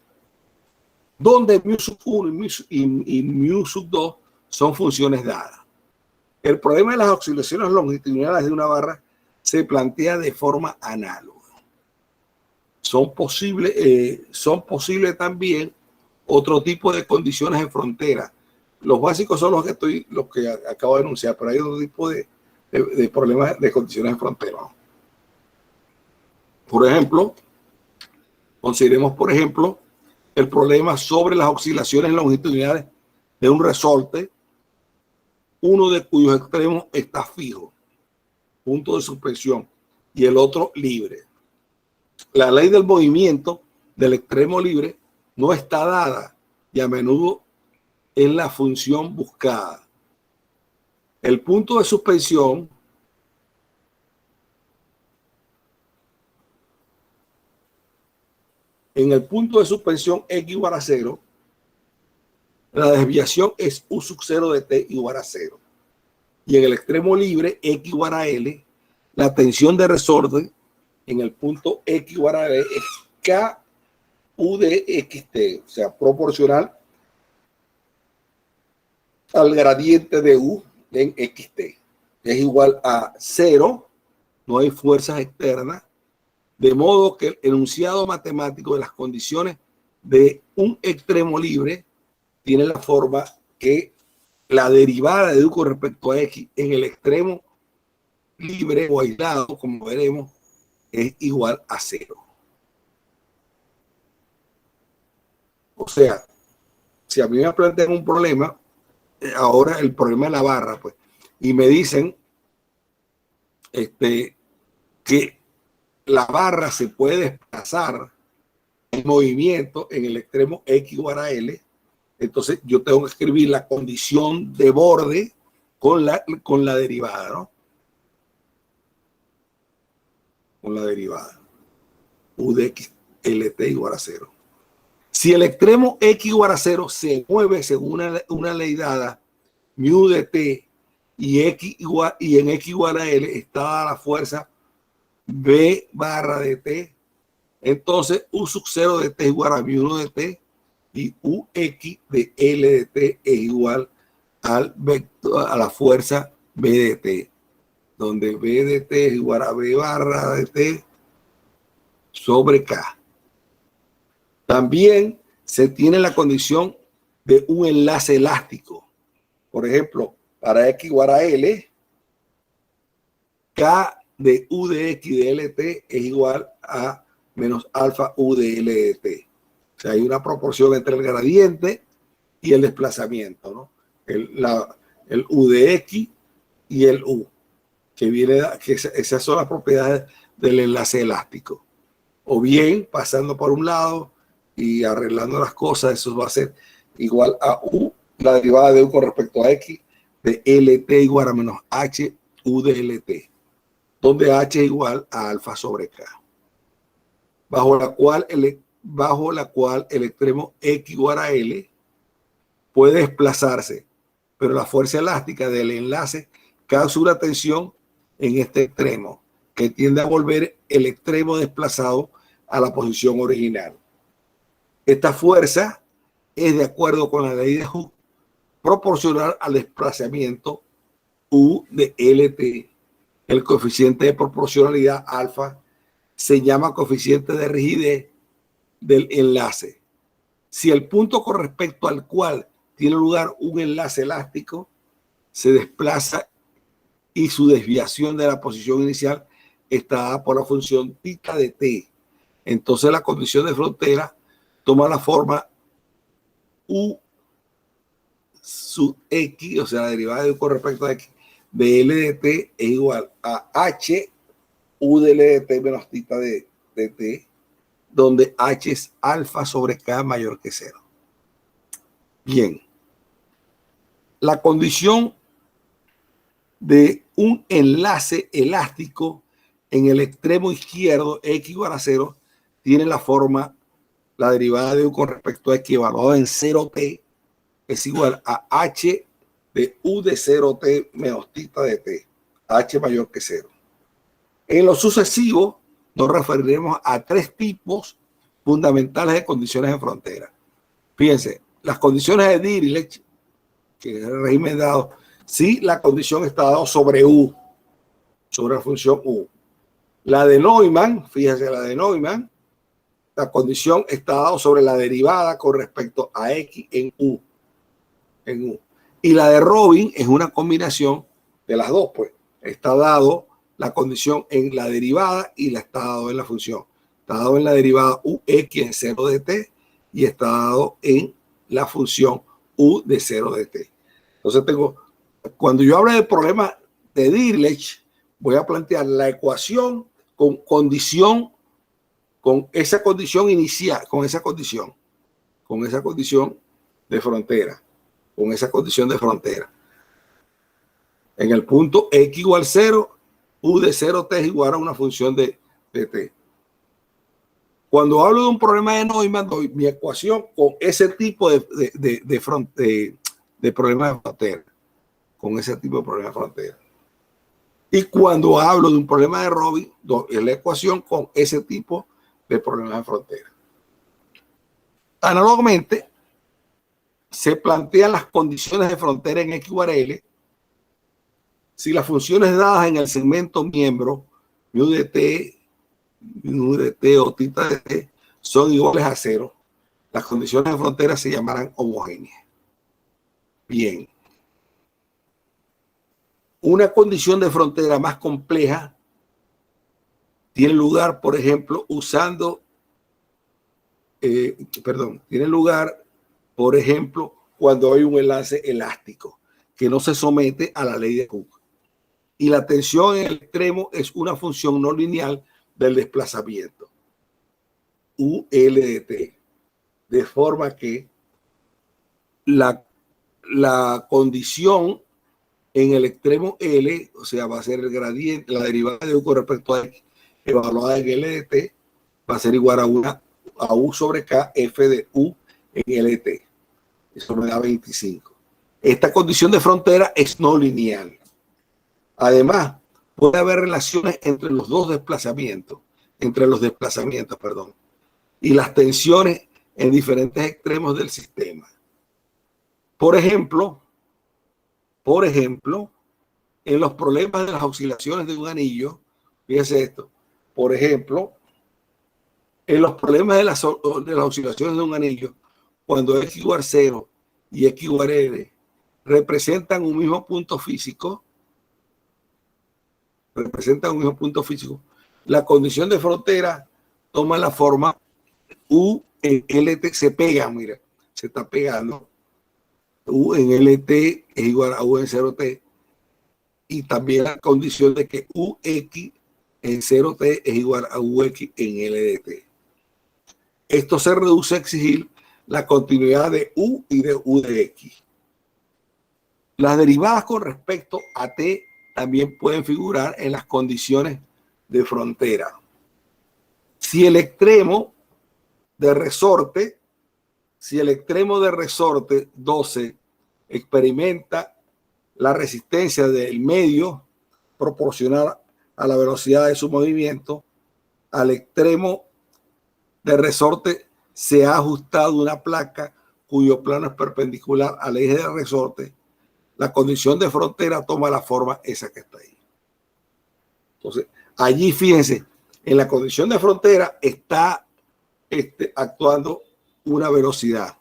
donde μ1 y μ2 son funciones dadas. El problema de las oscilaciones longitudinales de una barra se plantea de forma análoga. Son posibles también otro tipo de condiciones de frontera. Los básicos son los que acabo de enunciar, pero hay otro tipo de problemas de condiciones de frontera. Por ejemplo, consideremos, por ejemplo, el problema sobre las oscilaciones longitudinales de un resorte, uno de cuyos extremos está fijo, punto de suspensión, y el otro libre. La ley del movimiento del extremo libre no está dada y a menudo es la función buscada. El punto de suspensión en el punto de suspensión x igual a 0, la desviación es u sub 0 de t igual a 0. Y en el extremo libre, x igual a L, la tensión de resorte en el punto x igual a L es K U de xt, o sea, proporcional al gradiente de U en xt. Es igual a 0, no hay fuerzas externas, de modo que el enunciado matemático de las condiciones de un extremo libre tiene la forma que la derivada de U con respecto a X en el extremo libre o aislado, como veremos, es igual a 0. O sea, si a mí me plantean un problema, ahora el problema de la barra, pues, y me dicen que la barra se puede desplazar en movimiento en el extremo X igual a L, entonces yo tengo que escribir la condición de borde con la derivada, ¿no? Con la derivada. U de X, LT igual a 0. Si el extremo X igual a 0 se mueve según una ley dada, μ de t, y en X igual a L está dada la fuerza B barra de t, entonces U sub 0 de t es igual a μ1 de t, y UX de L de t es igual al vector, a la fuerza B de t, donde B de t es igual a B barra de t sobre K. También se tiene la condición de un enlace elástico. Por ejemplo, para X igual a L, K de U de X de LT es igual a menos alfa U de L de T. O sea, hay una proporción entre el gradiente y el desplazamiento, ¿no? El U de X y el U, que esas son las propiedades del enlace elástico. O bien, pasando por un lado y arreglando las cosas, eso va a ser igual a U, la derivada de U con respecto a X, de LT igual a menos H U de LT, donde H es igual a alfa sobre K, bajo la cual el extremo X igual a L puede desplazarse, pero la fuerza elástica del enlace causa una tensión en este extremo que tiende a volver el extremo desplazado a la posición original. Esta fuerza es, de acuerdo con la ley de Hooke, proporcional al desplazamiento U de LT. El coeficiente de proporcionalidad alfa se llama coeficiente de rigidez del enlace. Si el punto con respecto al cual tiene lugar un enlace elástico se desplaza y su desviación de la posición inicial está dada por la función θ de t, entonces la condición de frontera toma la forma U sub X, o sea, la derivada de U con respecto a X, de L de t es igual a H U de L de t menos tita de t, donde H es alfa sobre K mayor que 0. Bien. La condición de un enlace elástico en el extremo izquierdo, x igual a 0, tiene la forma, la derivada de u con respecto a x evaluado en 0t es igual a h de u de 0t menos tita de t, h mayor que 0. En lo sucesivo nos referiremos a tres tipos fundamentales de condiciones de frontera. Fíjense, las condiciones de Dirichlet, que es el régimen dado, si la condición está dado sobre u, sobre la función u. La de Neumann, fíjense, la de Neumann, la condición está dado sobre la derivada con respecto a x en u. Y la de Robin es una combinación de las dos, pues. Está dado la condición en la derivada y la está dado en la función. Está dado en la derivada ux en 0 de t y está dado en la función u de 0 de t. Entonces cuando yo hablo del problema de Dirichlet, voy a plantear la ecuación con condición, con esa condición inicial, con esa condición de frontera, En el punto x igual 0, u de 0t es igual a una función de t. Cuando hablo de un problema de Neumann, doy mi ecuación con ese tipo de problema de frontera. Con ese tipo de problema de frontera. Y cuando hablo de un problema de Robin, es la ecuación con ese tipo de problemas de frontera. Análogamente, se plantean las condiciones de frontera en x igual a L si las funciones dadas en el segmento miembro, mu de t o tita de t, son iguales a 0. Las condiciones de frontera se llamarán homogéneas. Bien. Una condición de frontera más compleja tiene lugar, por ejemplo, cuando hay un enlace elástico que no se somete a la ley de Cook. Y la tensión en el extremo es una función no lineal del desplazamiento, UL de t. De forma que la condición en el extremo L, o sea, va a ser el gradiente, la derivada de u con respecto a x, evaluada en L de t, va a ser igual a u sobre k, f de u en L de t. Eso me da 25. Esta condición de frontera es no lineal. Además, puede haber relaciones entre los desplazamientos, y las tensiones en diferentes extremos del sistema. Por ejemplo, en los problemas de las oscilaciones de un anillo, fíjense esto, por ejemplo, en los problemas de las oscilaciones de un anillo, cuando x igual a 0 y x igual a L representan un mismo punto físico, la condición de frontera toma la forma U en LT, se pegan, mira, se está pegando. U en LT es igual a U en 0T. Y también la condición de que UX en 0T es igual a UX en LDT. Esto se reduce a exigir la continuidad de U y de U de X. Las derivadas con respecto a T también pueden figurar en las condiciones de frontera. Si el extremo de resorte 12 experimenta la resistencia del medio proporcional a la velocidad de su movimiento, al extremo de resorte se ha ajustado una placa cuyo plano es perpendicular al eje del resorte. La condición de frontera toma la forma esa que está ahí. Entonces, allí fíjense, en la condición de frontera está actuando una velocidad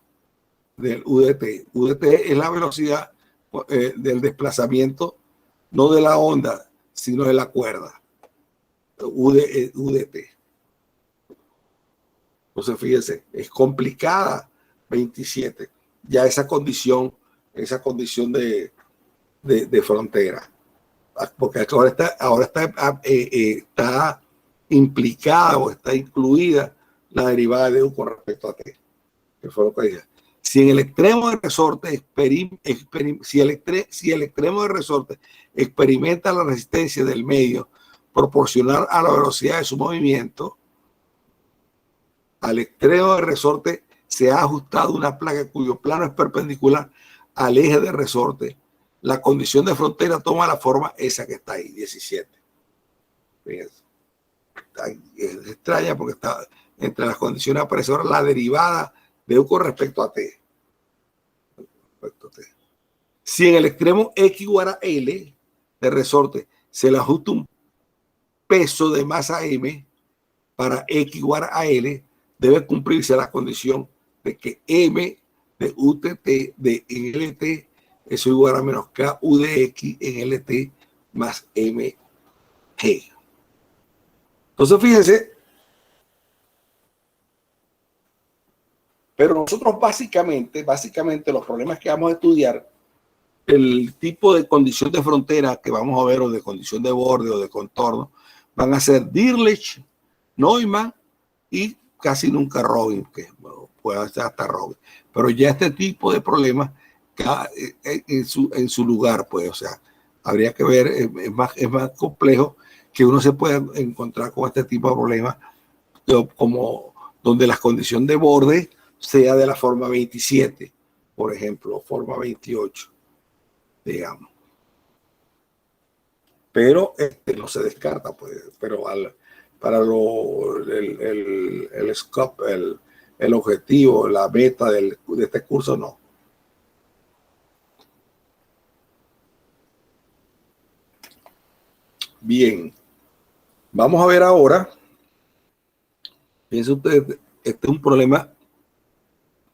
del UDT. UDT es la velocidad del desplazamiento, no de la onda, sino de la cuerda. UDT. Entonces, fíjense, es complicada 27. Ya esa condición de frontera. porque está implicada o está incluida la derivada de U con respecto a T, que fue lo que dije. Si en el extremo de resorte si el extremo de resorte experimenta la resistencia del medio proporcional a la velocidad de su movimiento, al extremo de resorte se ha ajustado una placa cuyo plano es perpendicular al eje de resorte. La condición de frontera toma la forma esa que está ahí, 17. Fíjense. Es extraña porque está entre las condiciones aparece ahora la derivada de U con respecto a T. Si en el extremo X igual a L de resorte se le ajusta un peso de masa M para X igual a L, debe cumplirse la condición de que M de UTT de LT es igual a menos K U de X en LT más MG. Entonces, fíjense, pero nosotros básicamente los problemas que vamos a estudiar, el tipo de condición de frontera que vamos a ver, o de condición de borde o de contorno, van a ser Dirichlet, Neumann y casi nunca Robin, que bueno, puede ser hasta Robin. Pero ya este tipo de problemas en su lugar, pues, o sea, habría que ver, es más complejo que uno se pueda encontrar con este tipo de problemas, como donde la condición de borde sea de la forma 27, por ejemplo, forma 28, digamos. Pero no se descarta, pues, pero para el scope, el objetivo, la meta de este curso, no. Bien, vamos a ver ahora. Fíjense ustedes, este es un problema,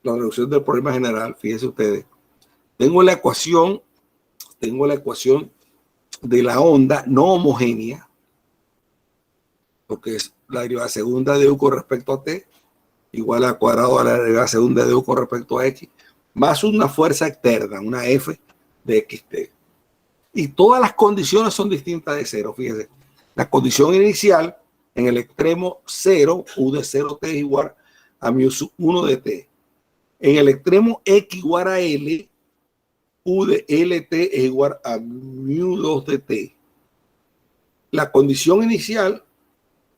la reducción del problema general. Fíjense ustedes, tengo la ecuación de la onda no homogénea, porque es la derivada segunda de U con respecto a T, igual al cuadrado de la derivada segunda de U con respecto a X, más una fuerza externa, una F de XT. Y todas las condiciones son distintas de cero. Fíjense, la condición inicial en el extremo 0, U de 0T es igual a mu 1 de T. En el extremo X igual a L, U de LT es igual a mu 2 de T. La condición inicial,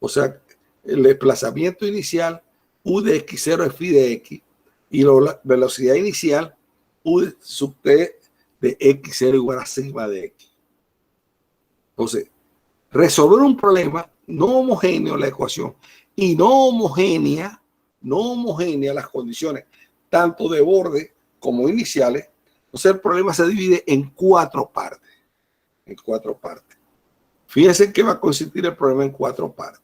o sea, el desplazamiento inicial, U de X0 es phi de X, y la velocidad inicial, U de sub T de X0 igual a sigma de X. Entonces, resolver un problema no homogéneo, la ecuación, y no homogénea las condiciones, tanto de borde como iniciales. Entonces, el problema se divide en cuatro partes. Fíjense que va a consistir el problema en cuatro partes.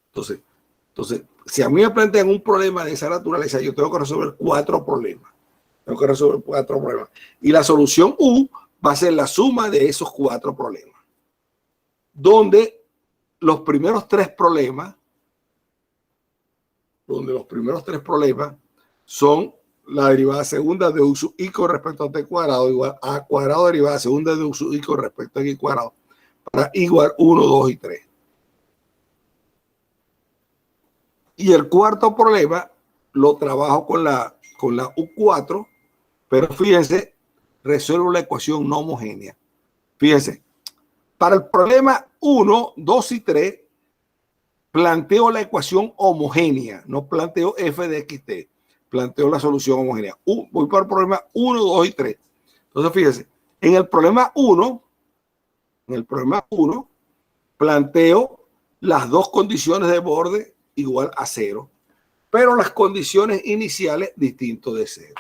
Entonces, si a mí me plantean un problema de esa naturaleza, yo tengo que resolver cuatro problemas. Y la solución U va a ser la suma de esos cuatro problemas, donde los primeros tres problemas son la derivada segunda de U sub I con respecto a T cuadrado igual a cuadrado derivada segunda de U sub I con respecto a X cuadrado para igual 1, 2 y 3. Y el cuarto problema lo trabajo con la U4, pero fíjense, resuelvo la ecuación no homogénea. Fíjense, para el problema 1, 2 y 3, planteo la ecuación homogénea, no planteo f de xt, planteo la solución homogénea. Voy para el problema 1, 2 y 3. Entonces, fíjense, en el problema 1, planteo las dos condiciones de borde igual a 0, pero las condiciones iniciales distinto de 0.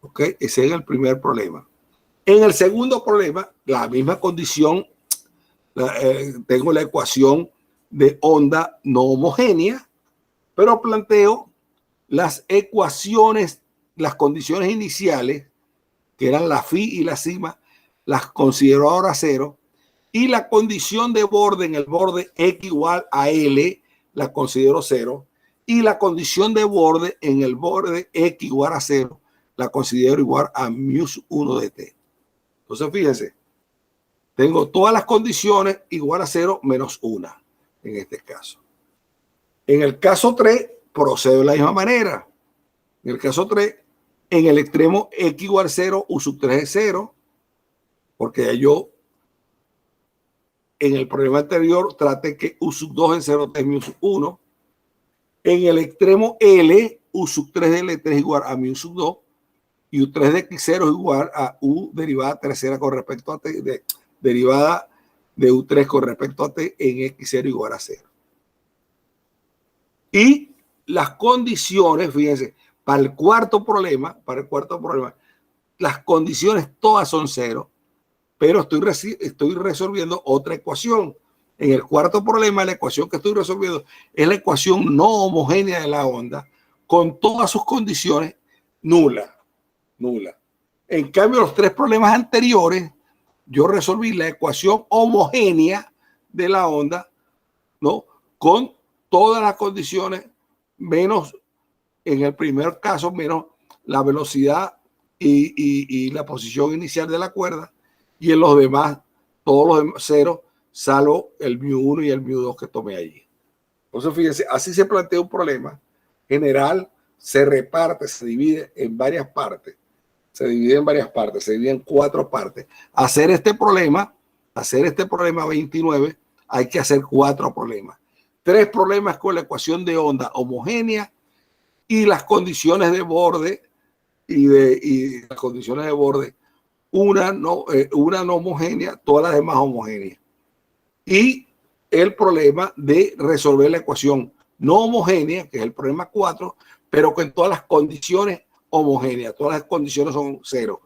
¿Ok? Ese es el primer problema. En el segundo problema, la misma condición, tengo la ecuación de onda no homogénea, pero planteo las ecuaciones, las condiciones iniciales, que eran la phi y la sigma, las considero ahora 0, y la condición de borde en el borde X igual a L, la considero 0, y la condición de borde en el borde X igual a 0, la considero igual a mu 1 de T. Entonces, fíjense, tengo todas las condiciones igual a 0 menos 1 en este caso. En el caso 3, procedo de la misma manera. En el caso 3, en el extremo x igual 0, u sub 3 es 0, porque yo en el problema anterior traté que u sub 2 es 0, es mu sub 1. En el extremo L, u sub 3 de L3 es igual a mu sub 2, y u3 de x0 es igual a u derivada tercera con respecto a t, derivada de u3 con respecto a t en x0 igual a 0. Y las condiciones, fíjense, para el cuarto problema, las condiciones todas son 0, pero estoy resolviendo otra ecuación. En el cuarto problema, la ecuación que estoy resolviendo es la ecuación no homogénea de la onda con todas sus condiciones nulas. En cambio, los 3 problemas anteriores, yo resolví la ecuación homogénea de la onda, ¿no? Con todas las condiciones, menos, en el primer caso, menos la velocidad y la posición inicial de la cuerda, y en los demás, todos los demás 0, salvo el mu1 y el mu2 que tomé allí. Entonces, fíjense, así se plantea un problema general, se reparte, se divide en varias partes. Se divide en 4 partes. Hacer este problema 29, hay que hacer 4 problemas. 3 problemas con la ecuación de onda homogénea y las condiciones de borde y las condiciones de borde, una no homogénea, todas las demás homogéneas. Y el problema de resolver la ecuación no homogénea, que es el problema 4, pero con todas las condiciones homogéneas, todas las condiciones son 0.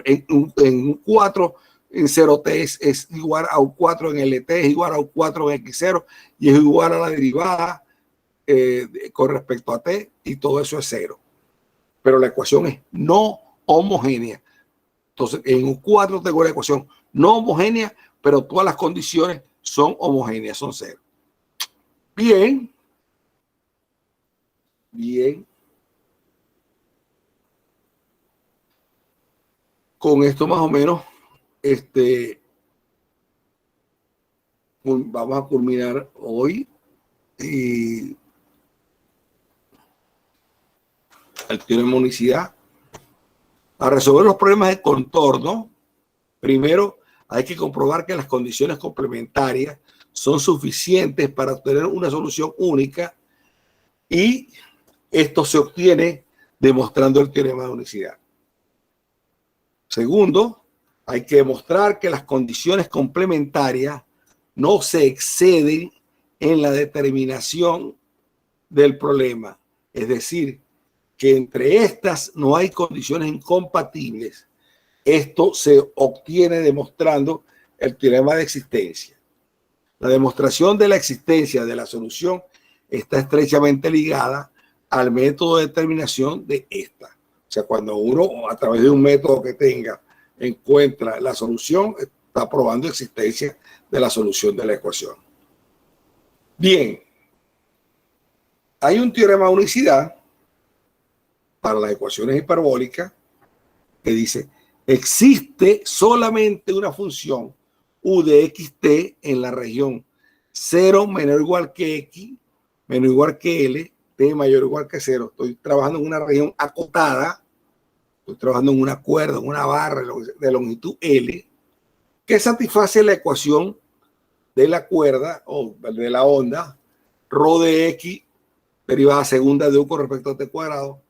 En un 4, en 0t es igual a un 4, en LT es igual a un 4 en x0 y es igual a la derivada con respecto a t, y todo eso es 0. Pero la ecuación es no homogénea. Entonces, en un 4 tengo la ecuación no homogénea, pero todas las condiciones son homogéneas, son 0. Bien. Con esto más o menos, vamos a culminar hoy y el teorema de unicidad. Para resolver los problemas de contorno, primero hay que comprobar que las condiciones complementarias son suficientes para obtener una solución única, y esto se obtiene demostrando el teorema de unicidad. Segundo, hay que demostrar que las condiciones complementarias no se exceden en la determinación del problema. Es decir, que entre estas no hay condiciones incompatibles. Esto se obtiene demostrando el teorema de existencia. La demostración de la existencia de la solución está estrechamente ligada al método de determinación de esta. O sea, cuando uno, a través de un método que tenga, encuentra la solución, está probando la existencia de la solución de la ecuación. Bien, hay un teorema de unicidad para las ecuaciones hiperbólicas que dice: existe solamente una función u de xt en la región 0 menor o igual que x, menor o igual que l, t mayor o igual que 0. Estoy trabajando en una región acotada, estoy trabajando en una cuerda, en una barra de longitud L, que satisface la ecuación de la cuerda o de la onda, ρ de x, derivada segunda de u con respecto a t cuadrado,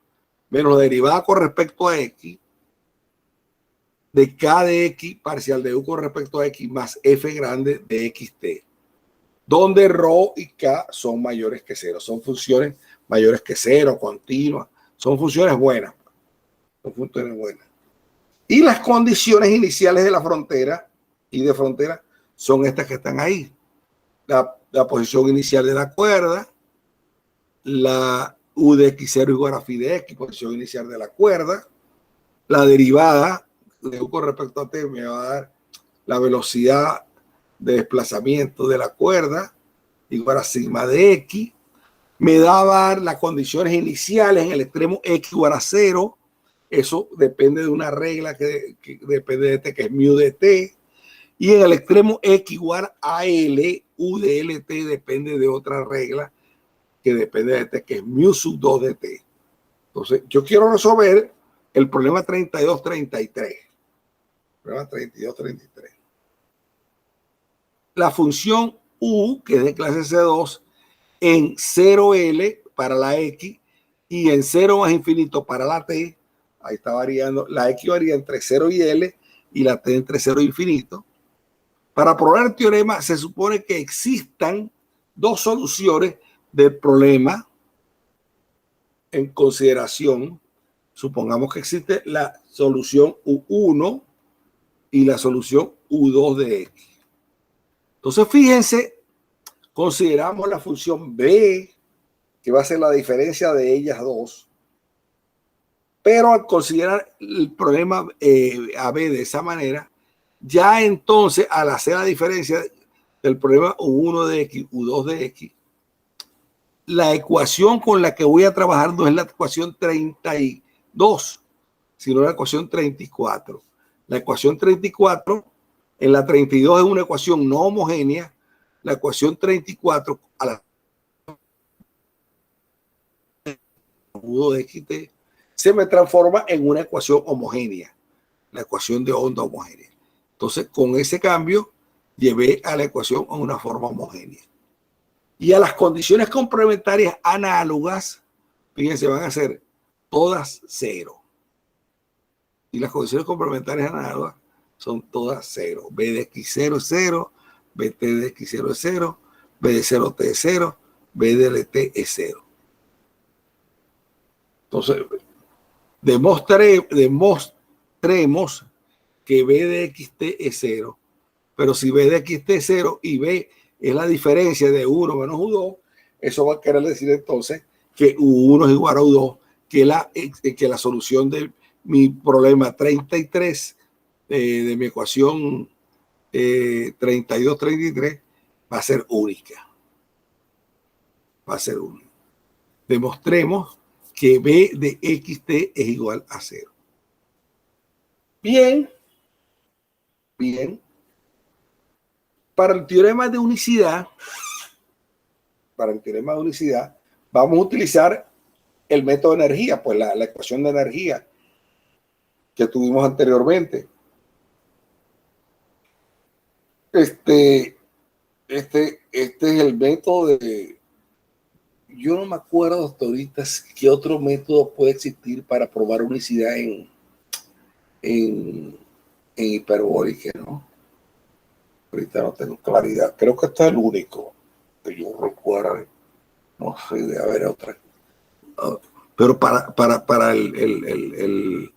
menos la derivada con respecto a x, de k de x parcial de u con respecto a x más f grande de xt, donde ρ y k son mayores que 0. Son funciones mayores que 0, continuas. Son funciones buenas. Y las condiciones iniciales de la frontera y de frontera son estas que están ahí. La posición inicial de la cuerda, la u de x0 igual a phi de x, posición inicial de la cuerda, la derivada de u con respecto a t me va a dar la velocidad de desplazamiento de la cuerda igual a sigma de x, me da a dar las condiciones iniciales en el extremo x igual a 0 Eso depende de una regla que depende de t, que es mu de t. Y en el extremo x igual a L, u de LT depende de otra regla que depende de t, que es mu sub 2 de t. Entonces, yo quiero resolver el problema 32-33. Problema 32-33. La función u, que es de clase C2, en 0L para la X y en 0 más infinito para la T. Ahí está variando. La X varía entre 0 y L y la T entre 0 e infinito. Para probar el teorema se supone que existan dos soluciones del problema en consideración. Supongamos que existe la solución U1 y la solución U2 de X. Entonces, fíjense, consideramos la función B, que va a ser la diferencia de ellas dos. Pero al considerar el problema AB de esa manera, ya entonces al hacer la diferencia del problema U1 de X, U2 de X, la ecuación con la que voy a trabajar no es la ecuación 32, sino la ecuación 34. La ecuación 34, en la 32 es una ecuación no homogénea. La ecuación 34 a la U de XT se me transforma en una ecuación homogénea, la ecuación de onda homogénea. Entonces, con ese cambio, llevé a la ecuación a una forma homogénea. Y a las condiciones complementarias análogas, fíjense, van a ser todas cero. Y las condiciones complementarias análogas son todas cero. B de X0 es 0, BT de X0 es 0, B de 0T es 0, B de LT es 0. Entonces, demostremos que B de XT es 0, pero si B de XT es 0 y B es la diferencia de 1 menos U2, eso va a querer decir entonces que U1 es igual a U2, que la solución de mi problema 33, de mi ecuación 32-33, va a ser única. Va a ser única. Demostremos que B de XT es igual a 0. Bien. Para el teorema de unicidad, vamos a utilizar el método de energía, pues la ecuación de energía que tuvimos anteriormente. Este es el método de... Yo no me acuerdo hasta ahorita qué otro método puede existir para probar unicidad en hiperbólica, ¿no? Ahorita no tengo claridad. Creo que este es el único que yo recuerdo. No sé, de haber otra. Pero para el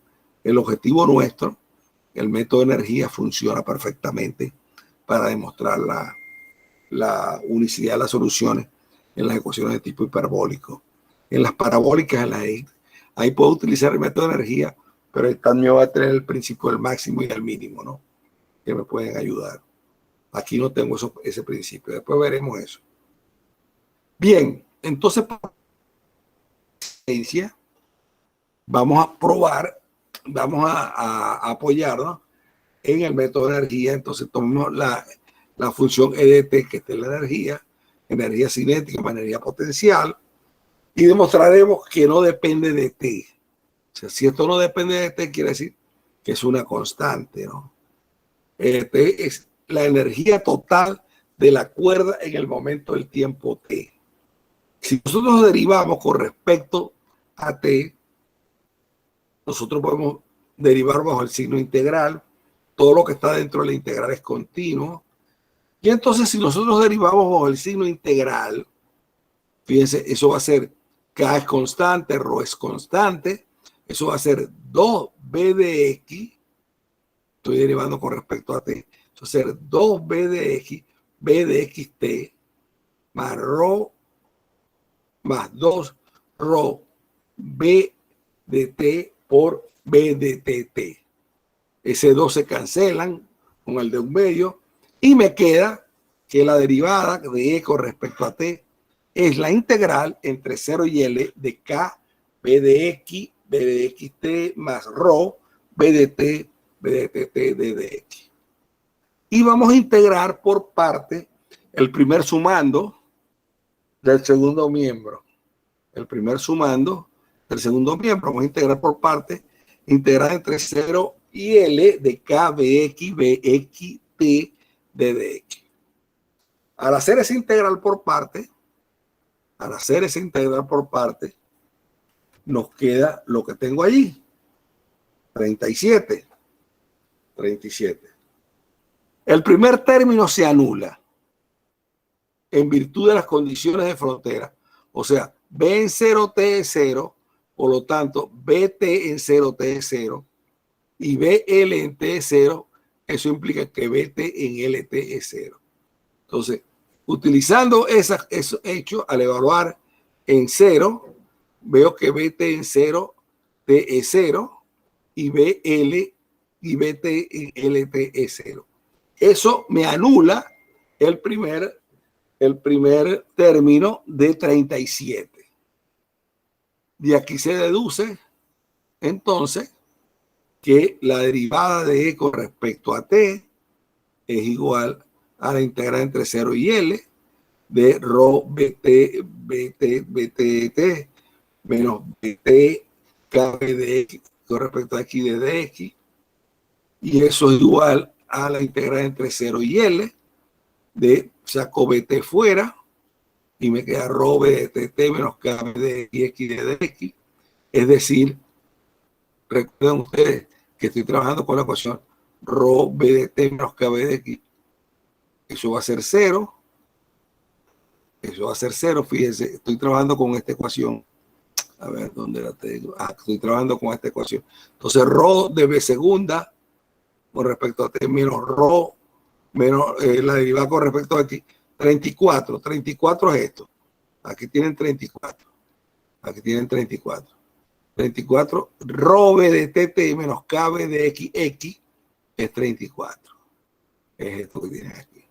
objetivo nuestro, el método de energía funciona perfectamente para demostrar la unicidad de las soluciones en las ecuaciones de tipo hiperbólico. En las parabólicas, ahí puedo utilizar el método de energía, pero también va a tener el principio del máximo y del mínimo, ¿no? Que me pueden ayudar. Aquí no tengo ese principio. Después veremos eso. Bien, entonces, vamos a probar, vamos a apoyarnos en el método de energía. Entonces, tomemos la función EDT, que es la energía cinética, energía potencial, y demostraremos que no depende de T. O sea, si esto no depende de T, quiere decir que es una constante, ¿no? T es la energía total de la cuerda en el momento del tiempo T. Si nosotros derivamos con respecto a T, nosotros podemos derivar bajo el signo integral. Todo lo que está dentro de la integral es continuo. Y entonces, si nosotros derivamos bajo el signo integral, fíjense, eso va a ser K es constante, Rho es constante. Eso va a ser 2B de X. Estoy derivando con respecto a T. Eso va a ser 2B de X, B de XT, más Rho, más 2 Rho B de T por B de TT. Ese 2 se cancelan con el de un medio y me queda que la derivada de E con respecto a T es la integral entre 0 y L de K B de X B de xt más rho B de t d de x. Y vamos a integrar por parte el primer sumando del segundo miembro. El primer sumando del segundo miembro. Vamos a integrar por parte, integrar entre 0 y L de k bx bx t d de x. Al hacer esa integral por parte, nos queda lo que tengo allí. 37. El primer término se anula en virtud de las condiciones de frontera. O sea, B en 0, T es 0, por lo tanto, BT en 0, T es 0, y BL en T es 0, eso implica que BT en LT es 0. Entonces, utilizando esos hechos, al evaluar en 0, veo que BT en 0, T es 0, y BL y BT en LT es 0. Eso me anula el primer término de 37. De aquí se deduce, entonces, que la derivada de E con respecto a T es igual a la integral entre 0 y L de rho BT menos BT KB de X con respecto a X de DX. Y eso es igual a la integral entre 0 y L de saco BT fuera y me queda rho B de TT menos KB de X de DX. Es decir, recuerden ustedes que estoy trabajando con la ecuación rho B de T menos KB de X. Eso va a ser 0. Eso va a ser 0. Fíjense, estoy trabajando con esta ecuación. A ver, ¿dónde la tengo? Estoy trabajando con esta ecuación. Entonces, rho de B segunda con respecto a T menos rho menos la derivada con respecto a aquí. 34. 34 es esto. Aquí tienen 34. Aquí tienen 34. 34. Rho B de TT menos KB de XX es 34. Es esto que tienen aquí.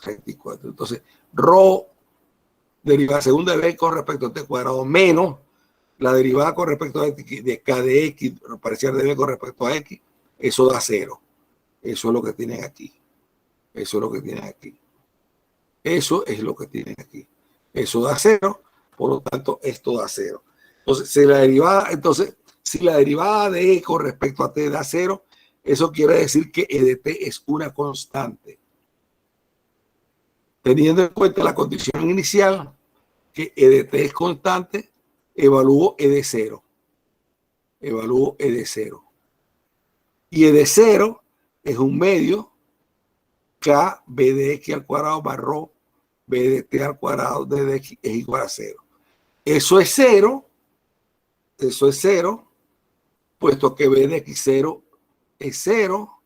34. Entonces, rho derivada segunda de B con respecto a T cuadrado menos la derivada con respecto a de K de X parcial de B con respecto a X, eso da 0. Eso es lo que tienen aquí. Eso es lo que tienen aquí. Eso es lo que tienen aquí. Eso da 0, por lo tanto, esto da 0. Entonces, si la derivada de E con respecto a T da 0, eso quiere decir que E de T es una constante. Teniendo en cuenta la condición inicial, que E de T es constante, evalúo E de 0. Evalúo E de 0. Y E de 0 es un medio K B de X al cuadrado más rho B de T al cuadrado de DX es igual a 0. Eso es 0. Eso es 0. Puesto que B de X0 es 0,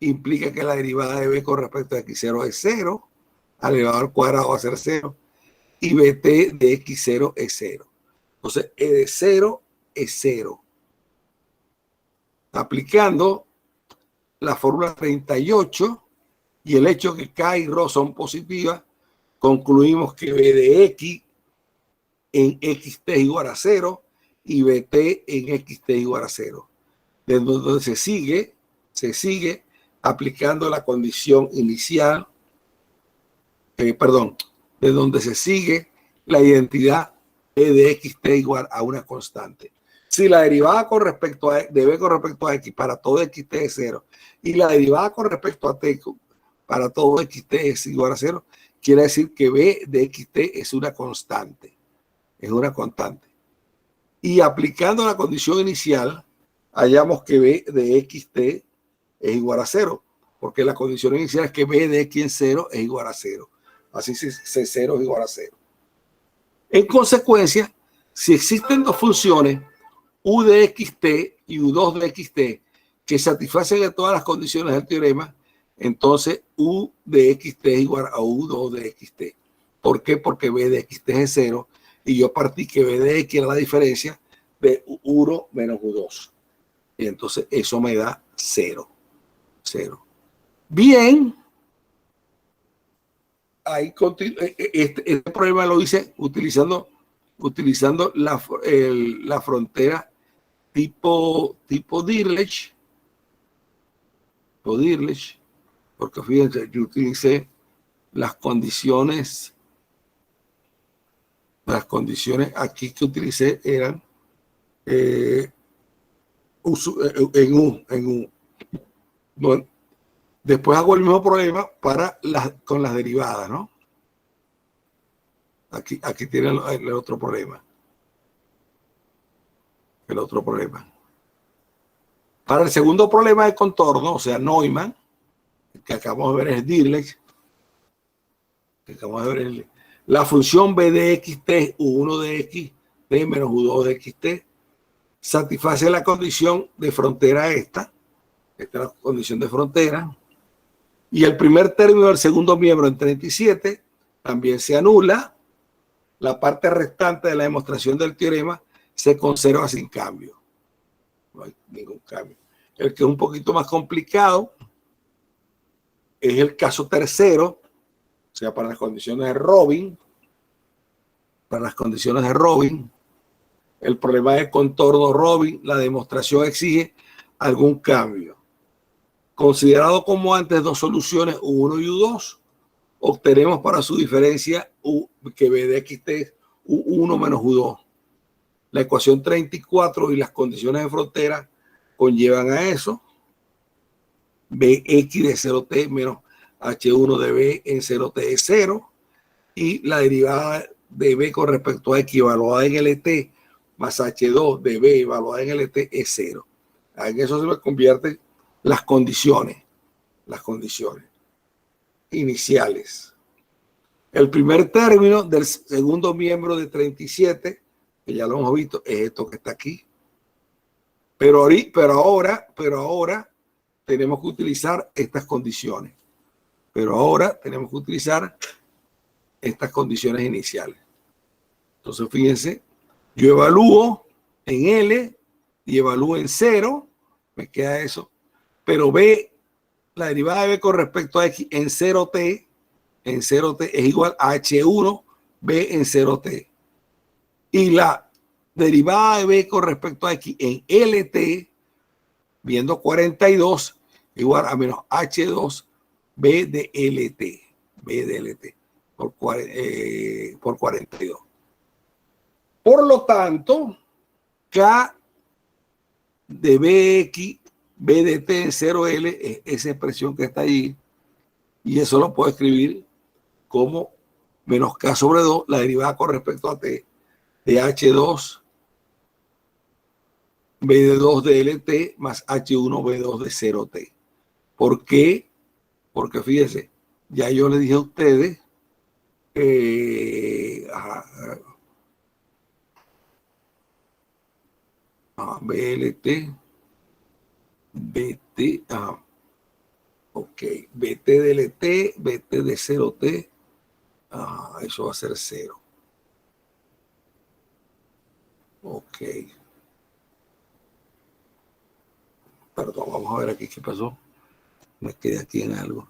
implica que la derivada de B con respecto a X0 es 0. Al elevado al cuadrado va a ser 0. Y BT de X0 es 0. Entonces, E de 0 es 0. Aplicando la fórmula 38 y el hecho que K y Rho son positivas, concluimos que B de X en XT es igual a 0 y BT en XT es igual a 0. De donde se sigue aplicando la condición inicial, de donde se sigue la identidad E de XT igual a una constante. Si la derivada con respecto a de B con respecto a X para todo XT es 0 y la derivada con respecto a T para todo XT es igual a 0, quiere decir que B de XT es una constante. Es una constante. Y aplicando la condición inicial, hallamos que B de XT es igual a 0, porque la condición inicial es que B de X en 0 es igual a 0. Así C0 es igual a 0. En consecuencia, si existen dos funciones, U de XT y U2 de XT, que satisfacen de todas las condiciones del teorema, entonces U de XT es igual a U2 de XT. ¿Por qué? Porque B de XT es 0 y yo partí que B de X era la diferencia de U1 menos U2. Y entonces eso me da 0. 0. Bien. Ahí este problema lo hice utilizando utilizando la frontera tipo Dirichlet, porque fíjense, yo utilicé las condiciones aquí que utilicé eran en U. Bueno, después hago el mismo problema con las derivadas, ¿no? Aquí tienen el otro problema. Para el segundo problema de contorno, o sea, Neumann, que acabamos de ver es Dirichlet, la función b de xt, u1 de x, t menos u2 de xt, satisface la condición de frontera esta es la condición de frontera, y el primer término del segundo miembro en 37 también se anula, la parte restante de la demostración del teorema se conserva sin cambio, no hay ningún cambio. El que es un poquito más complicado es el caso tercero, o sea, para las condiciones de Robin, el problema de contorno Robin, la demostración exige algún cambio. Considerado como antes dos soluciones U1 y U2, obtenemos para su diferencia que B de xt es U1 menos U2. La ecuación 34 y las condiciones de frontera conllevan a eso. Bx de 0t menos h1 de b en 0t es 0. Y la derivada de b con respecto a x evaluada en LT más h2 de b evaluada en LT es 0. En eso se me convierten las condiciones iniciales. El primer término del segundo miembro de 37, que ya lo hemos visto, es esto que está aquí. Pero ahora tenemos que utilizar estas condiciones. Iniciales. Entonces, fíjense, yo evalúo en L y evalúo en 0, me queda eso. Pero B, la derivada de B con respecto a X en 0t es igual a H1 B en 0t. Y la derivada de B con respecto a X en LT, viendo 42, igual a menos H2 B de LT, por 42. Por lo tanto, K de BX, B de T en 0L es esa expresión que está ahí, y eso lo puedo escribir como menos K sobre 2, la derivada con respecto a T de H2 B de 2 de LT más H1 B2 de 0T. ¿Por qué? Porque fíjense, ya yo les dije a ustedes BLT, BT, ok, BT de LT, BT de 0T, eso va a ser 0. Ok. Perdón, vamos a ver aquí qué pasó. Me quedé aquí en algo.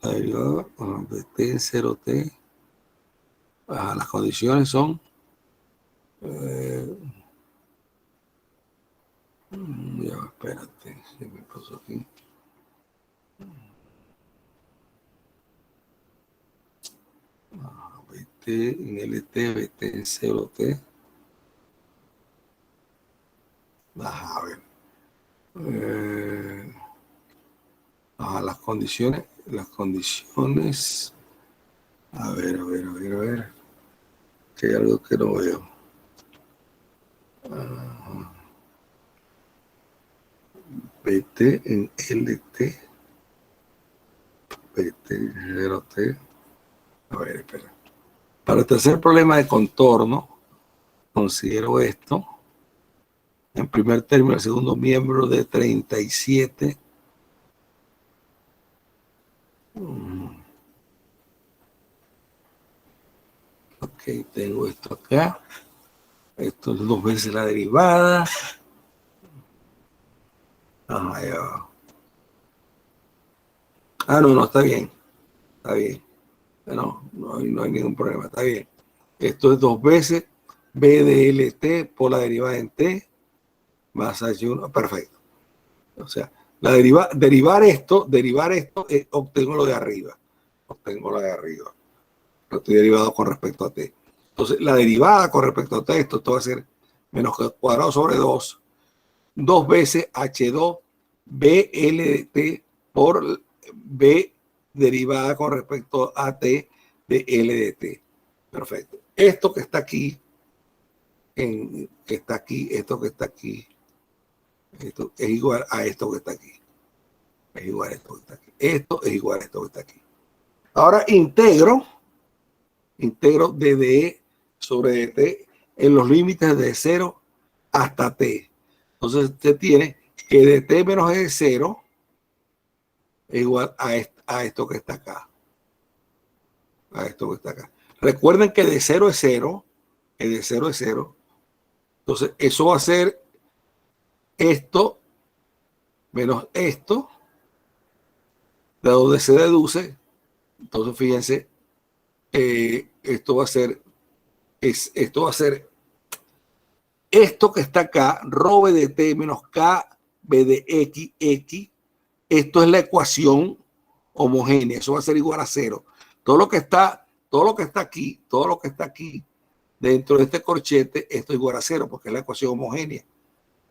La derivada, BT en 0T. Las condiciones son ya, espérate, ¿qué me pasó aquí? BT en LT, BT en 0T. A ver. Las condiciones. A ver. Que hay algo que no veo. BT en LT. BT en 0T. A ver, espera. Para el tercer problema de contorno, considero esto. En primer término, el segundo miembro de 37. Ok, tengo esto acá. Esto es 2 veces la derivada. Ya. No, está bien. No hay ningún problema, está bien. Esto es 2 veces B de LT por la derivada en T más H1. Perfecto. O sea, derivar esto, obtengo lo de arriba. Obtengo lo de arriba. Lo estoy derivado con respecto a T. Entonces, la derivada con respecto a T, esto va a ser menos cuadrado sobre 2 veces H2 BL de T por B derivada con respecto a T de L de T. Perfecto. Esto que está aquí, esto que está aquí, esto es igual a esto que está aquí. Es igual a esto que está aquí. Esto es igual a esto que está aquí. Ahora integro de DE sobre DT en los límites de 0 hasta T. Entonces usted tiene que DT menos E de 0 es igual a esto que está acá. A esto que está acá. Recuerden que de 0 es 0. Que de 0 es 0. Entonces eso va a ser esto menos esto, de donde se deduce. Entonces fíjense, esto va a ser esto que está acá, rho B de T menos K B de X. Esto es la ecuación homogénea. Eso va a ser igual a 0. Todo lo que está aquí dentro de este corchete, esto es igual a 0 porque es la ecuación homogénea,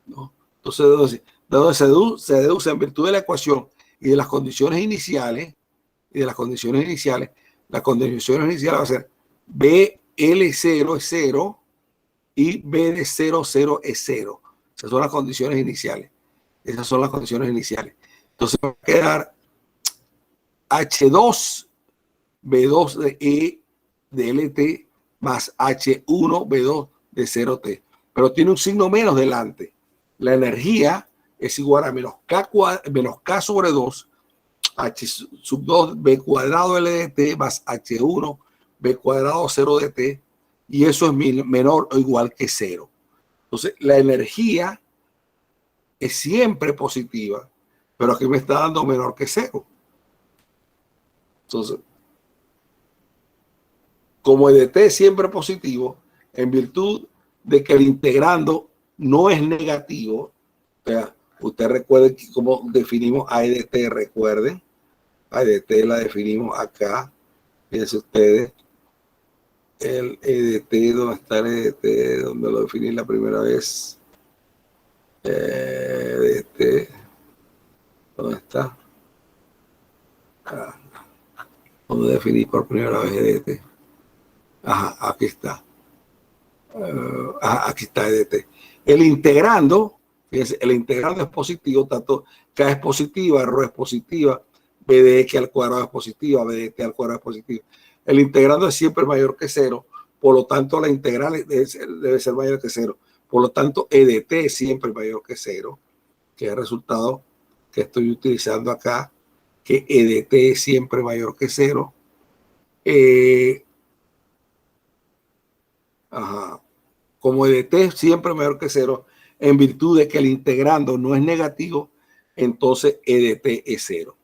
¿no? Entonces, de donde se deduce en virtud de la ecuación y de las condiciones iniciales, las condiciones iniciales va a ser BL0 es 0 y B de 0, 0 es 0. Esas son las condiciones iniciales. Entonces va a quedar H2 B2 de E de LT más H1 B2 de 0T. Pero tiene un signo menos delante. La energía es igual a menos K sobre 2 H sub 2 B cuadrado L de T más H1 B cuadrado 0 de T, y eso es menor o igual que 0. Entonces, la energía es siempre positiva, pero aquí me está dando menor que 0. Entonces, como EDT es siempre positivo, en virtud de que el integrando no es negativo, o sea, usted recuerde cómo definimos a EDT, recuerden, a EDT la definimos acá, fíjense ustedes, el EDT, ¿dónde está el EDT? ¿Dónde lo definí la primera vez? EDT, ¿dónde está? ¿Dónde definí por primera vez EDT? Ajá, aquí está. Aquí está EDT. El integrando, fíjense, el integrando es positivo, tanto K es positiva, ρ es positiva, B de X al cuadrado es positiva, B de T al cuadrado es positiva. El integrando es siempre mayor que 0, por lo tanto la integral debe ser mayor que 0. Por lo tanto, EDT es siempre mayor que 0, que es el resultado que estoy utilizando acá, que EDT es siempre mayor que 0. Como EDT siempre mayor que 0, en virtud de que el integrando no es negativo, entonces EDT es 0.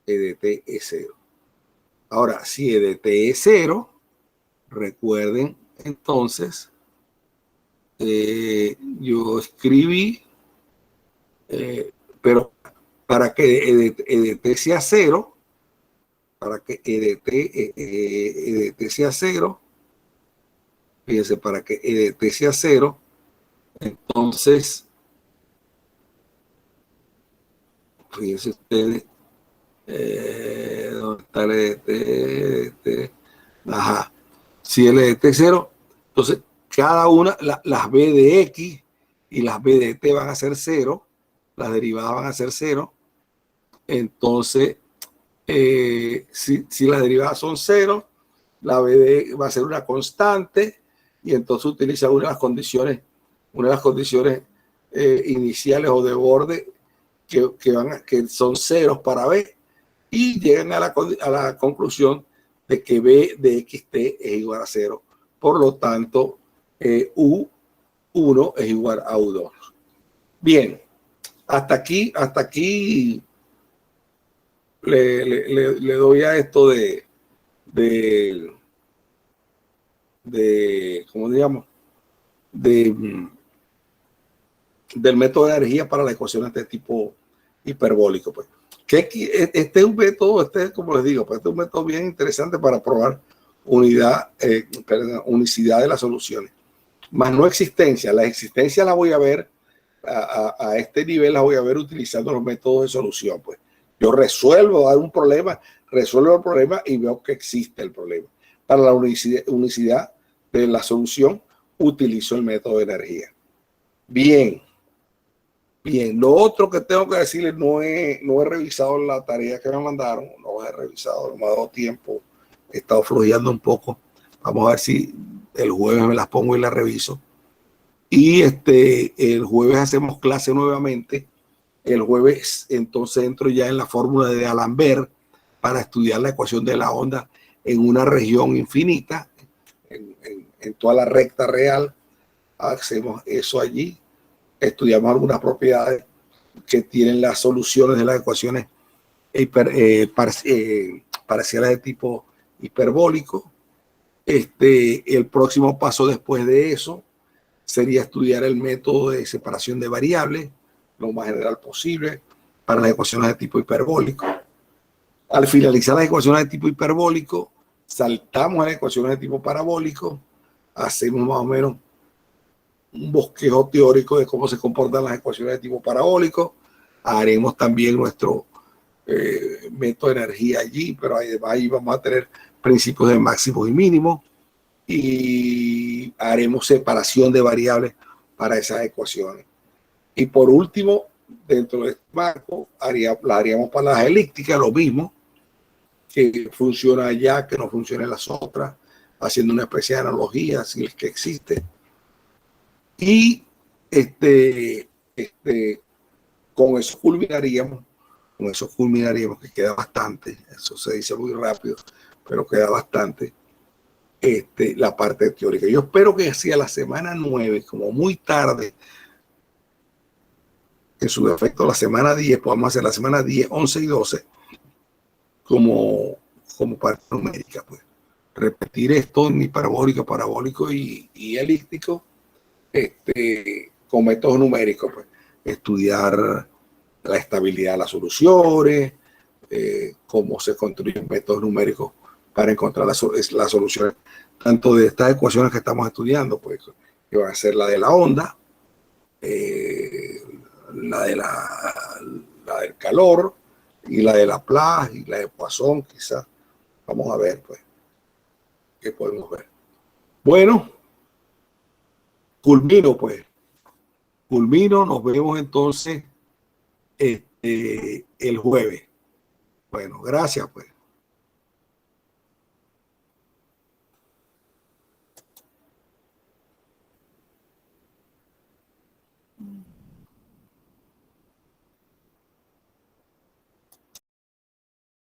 EDT es 0. Ahora, si EDT es 0, recuerden entonces, yo escribí, pero para que EDT sea 0, para que EDT sea 0, fíjense, para que EDT sea 0, entonces, fíjense ustedes, ¿dónde está el EDT? Ajá. Si el EDT es 0, entonces cada una, las B de X y las B de T van a ser 0, las derivadas van a ser 0. Entonces, si las derivadas son 0, la B de X va a ser una constante, y entonces utiliza una de las condiciones iniciales o de borde que son ceros para B, y llegan a la conclusión de que B de XT es igual a 0. Por lo tanto, U1 es igual a U2. Bien, hasta aquí le doy a esto de ¿cómo digamos? Del método de energía para las ecuaciones de tipo hiperbólico. Pues. Este es un método, como les digo, pues este es un método bien interesante para probar unicidad de las soluciones. Más no existencia. La existencia la voy a ver a este nivel, la voy a ver utilizando los métodos de solución. Pues yo resuelvo un problema, resuelvo el problema y veo que existe el problema. Para la unicidad de la solución, utilizo el método de energía. Bien. Bien, lo otro que tengo que decirles, no he revisado la tarea que me mandaron, no la he revisado, no me ha dado tiempo, he estado flojeando un poco. Vamos a ver si el jueves me las pongo y las reviso. Y el jueves hacemos clase nuevamente. El jueves entonces entro ya en la fórmula de D'Alembert para estudiar la ecuación de la onda en una región infinita, en toda la recta real. Hacemos eso allí. Estudiamos algunas propiedades que tienen las soluciones de las ecuaciones parciales de tipo hiperbólico. El próximo paso después de eso sería estudiar el método de separación de variables, lo más general posible, para las ecuaciones de tipo hiperbólico. Al finalizar las ecuaciones de tipo hiperbólico, saltamos a las ecuaciones de tipo parabólico, hacemos más o menos un bosquejo teórico de cómo se comportan las ecuaciones de tipo parabólico. Haremos también nuestro método de energía allí, pero ahí vamos a tener principios de máximos y mínimos y haremos separación de variables para esas ecuaciones. Y por último, dentro de este marco, la haríamos para las elípticas, lo mismo, que funciona allá, que no funciona en las otras, haciendo una especie de analogía, si es que existe. Y con eso culminaríamos, que queda bastante, eso se dice muy rápido, pero queda bastante, la parte teórica. Yo espero que hacia la semana 9, como muy tarde, en su defecto la semana 10, podamos hacer la semana 10, 11 y 12 como parte numérica, pues. Repetir esto en hiperbólico, parabólico y elíptico, con métodos numéricos, pues. Estudiar la estabilidad de las soluciones, cómo se construyen métodos numéricos para encontrar las soluciones, tanto de estas ecuaciones que estamos estudiando, pues, que van a ser la de la onda, la del calor, y la de Laplace, y la de Poisson, quizás. Vamos a ver, pues, qué podemos ver. Bueno, culmino, nos vemos entonces el jueves. Bueno, gracias, pues.